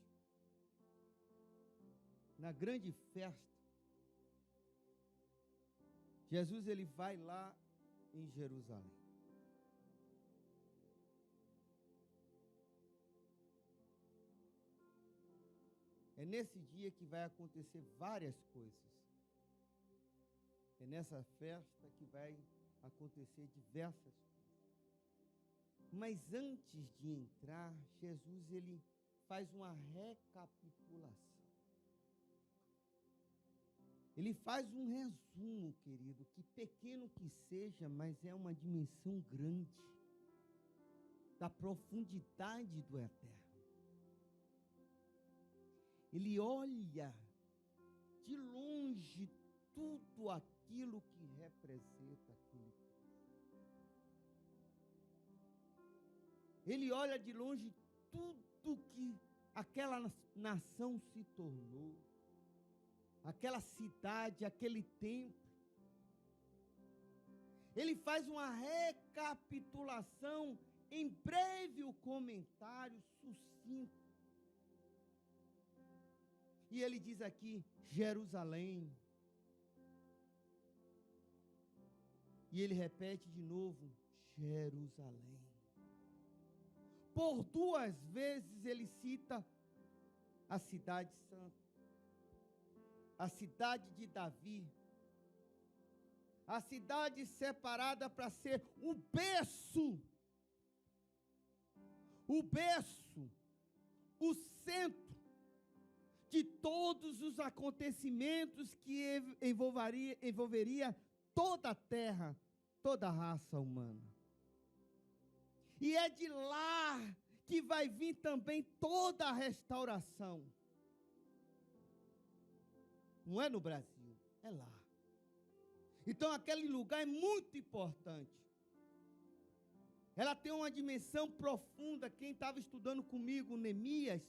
Na grande festa, Jesus ele vai lá em Jerusalém. É nesse dia que vai acontecer várias coisas. É nessa festa que vai acontecer diversas coisas. Mas antes de entrar, Jesus ele faz uma recapitulação. Ele faz um resumo, querido, que pequeno que seja, mas é uma dimensão grande da profundidade do eterno. Ele olha de longe tudo aquilo que representa aquele povo. Ele olha de longe tudo que aquela nação se tornou. Aquela cidade, aquele templo. Ele faz uma recapitulação em breve comentário sucinto. E ele diz aqui, Jerusalém. E ele repete de novo, Jerusalém. Por 2 vezes ele cita a cidade santa. A cidade de Davi, a cidade separada para ser o berço, o centro de todos os acontecimentos que envolveria toda a terra, toda a raça humana. E é de lá que vai vir também toda a restauração. Não é no Brasil, é lá. Então aquele lugar é muito importante. Ela tem uma dimensão profunda. Quem estava estudando comigo, Neemias,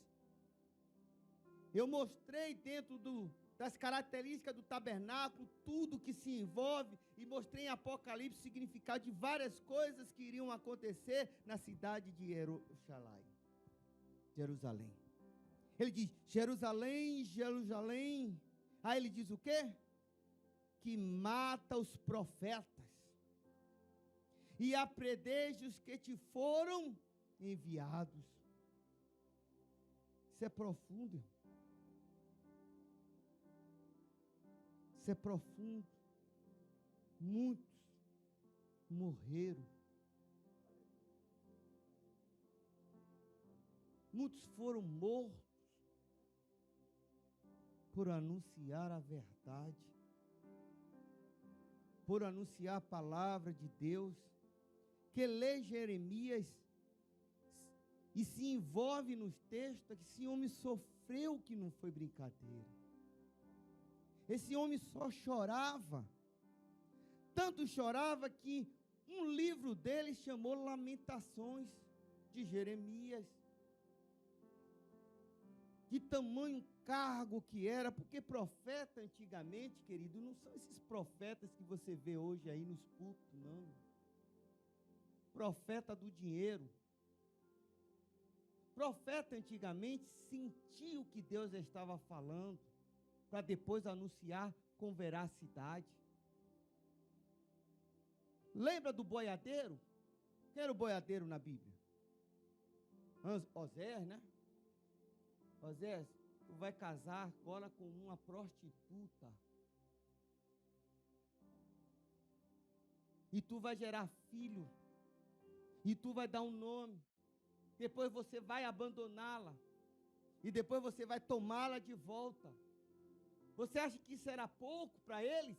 eu mostrei dentro das características do tabernáculo, tudo que se envolve, e mostrei em Apocalipse o significado de várias coisas que iriam acontecer na cidade de Jerusalém. Ele diz, Jerusalém, Jerusalém. Aí ele diz o quê? Que mata os profetas e apredejos que te foram enviados. Isso é profundo. Isso é profundo. Muitos morreram. Muitos foram mortos por anunciar a verdade, por anunciar a palavra de Deus, que lê Jeremias e se envolve nos textos, que esse homem sofreu, que não foi brincadeira. Esse homem só chorava, tanto chorava que um livro dele chamou Lamentações de Jeremias. De tamanho cargo que era, porque profeta antigamente, querido, não são esses profetas que você vê hoje aí nos cultos, não. Profeta do dinheiro. Profeta antigamente sentia o que Deus estava falando, para depois anunciar com veracidade. Lembra do boiadeiro? Quem era o boiadeiro na Bíblia? Osés, né? Osés, tu vai casar agora com uma prostituta. E tu vai gerar filho. E tu vai dar um nome. Depois você vai abandoná-la. E depois você vai tomá-la de volta. Você acha que isso era pouco para eles?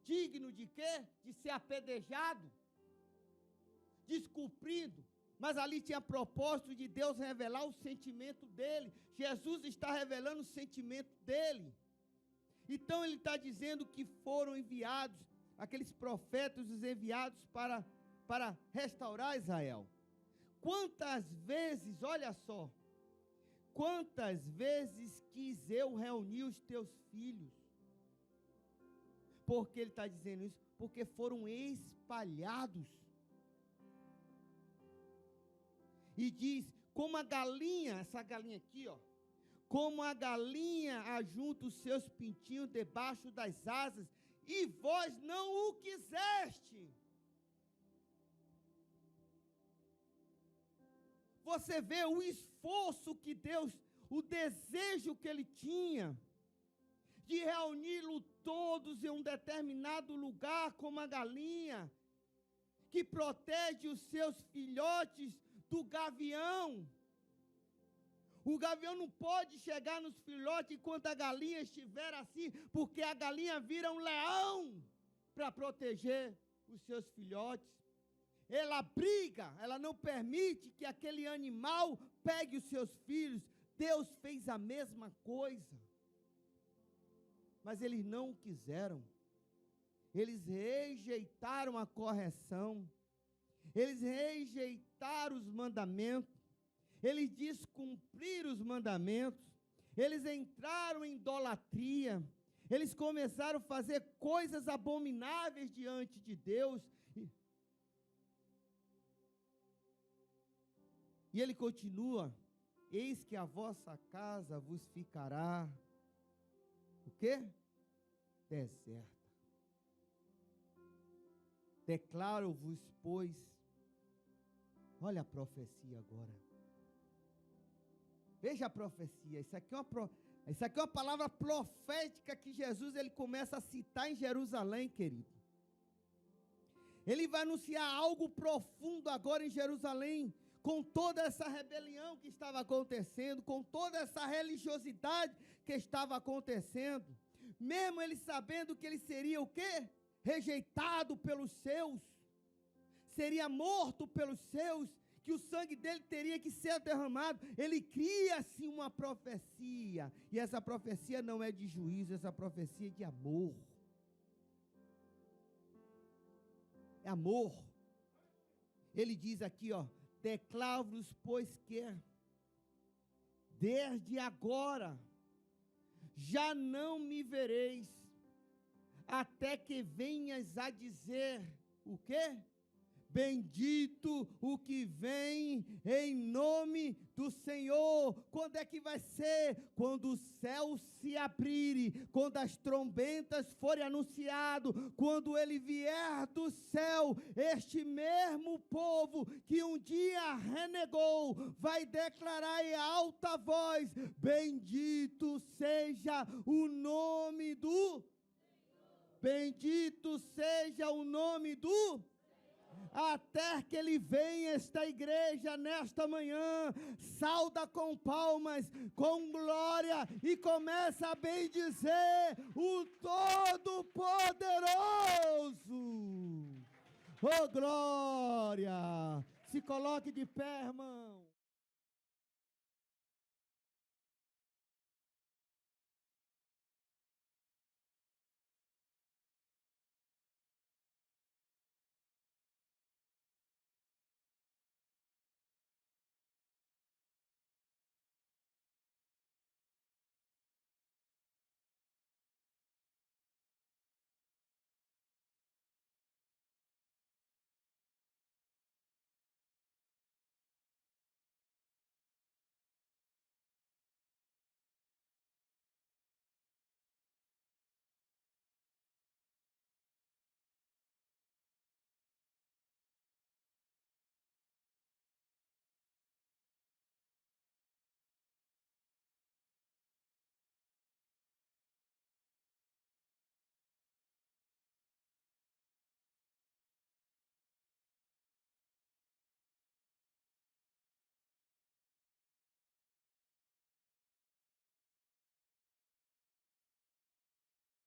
Digno de quê? De ser apedrejado? Descumprido? Mas ali tinha propósito de Deus revelar o sentimento dele. Jesus está revelando o sentimento dele. Então ele está dizendo que foram enviados, aqueles profetas, os enviados para restaurar Israel. Quantas vezes, olha só, quantas vezes quis eu reunir os teus filhos? Por que ele está dizendo isso? Porque foram espalhados. E diz, como a galinha, essa galinha aqui, ó, como a galinha ajunta os seus pintinhos debaixo das asas, e vós não o quiseste. Você vê o esforço que Deus, o desejo que ele tinha, de reuni-lo todos em um determinado lugar, como a galinha, que protege os seus filhotes do gavião. O gavião não pode chegar nos filhotes enquanto a galinha estiver assim, porque a galinha vira um leão para proteger os seus filhotes. Ela briga, ela não permite que aquele animal pegue os seus filhos. Deus fez a mesma coisa. Mas eles não quiseram. Eles rejeitaram a correção. Eles rejeitaram os mandamentos. Eles descumpriram os mandamentos. Eles entraram em idolatria. Eles começaram a fazer coisas abomináveis diante de Deus. E ele continua: eis que a vossa casa vos ficará, o quê? Deserta. Declaro-vos, pois, olha a profecia agora. Veja a profecia, isso aqui é uma palavra profética que Jesus ele começa a citar em Jerusalém, querido. Ele vai anunciar algo profundo agora em Jerusalém, com toda essa rebelião que estava acontecendo, com toda essa religiosidade que estava acontecendo, mesmo ele sabendo que ele seria o quê? Rejeitado pelos seus, seria morto pelos seus, que o sangue dele teria que ser derramado. Ele cria-se uma profecia, e essa profecia não é de juízo, essa profecia é de amor. É amor. Ele diz aqui, ó, declaro-vos, pois que desde agora já não me vereis, até que venhas a dizer, o quê? Bendito o que vem em nome do Senhor. Quando é que vai ser? Quando o céu se abrir, quando as trombetas forem anunciadas, quando ele vier do céu, este mesmo povo que um dia renegou, vai declarar em alta voz, bendito seja o nome do Bendito seja o nome do até que ele venha esta igreja nesta manhã, sauda com palmas, com glória e começa a bendizer o Todo-Poderoso. Oh glória! Se coloque de pé, irmão.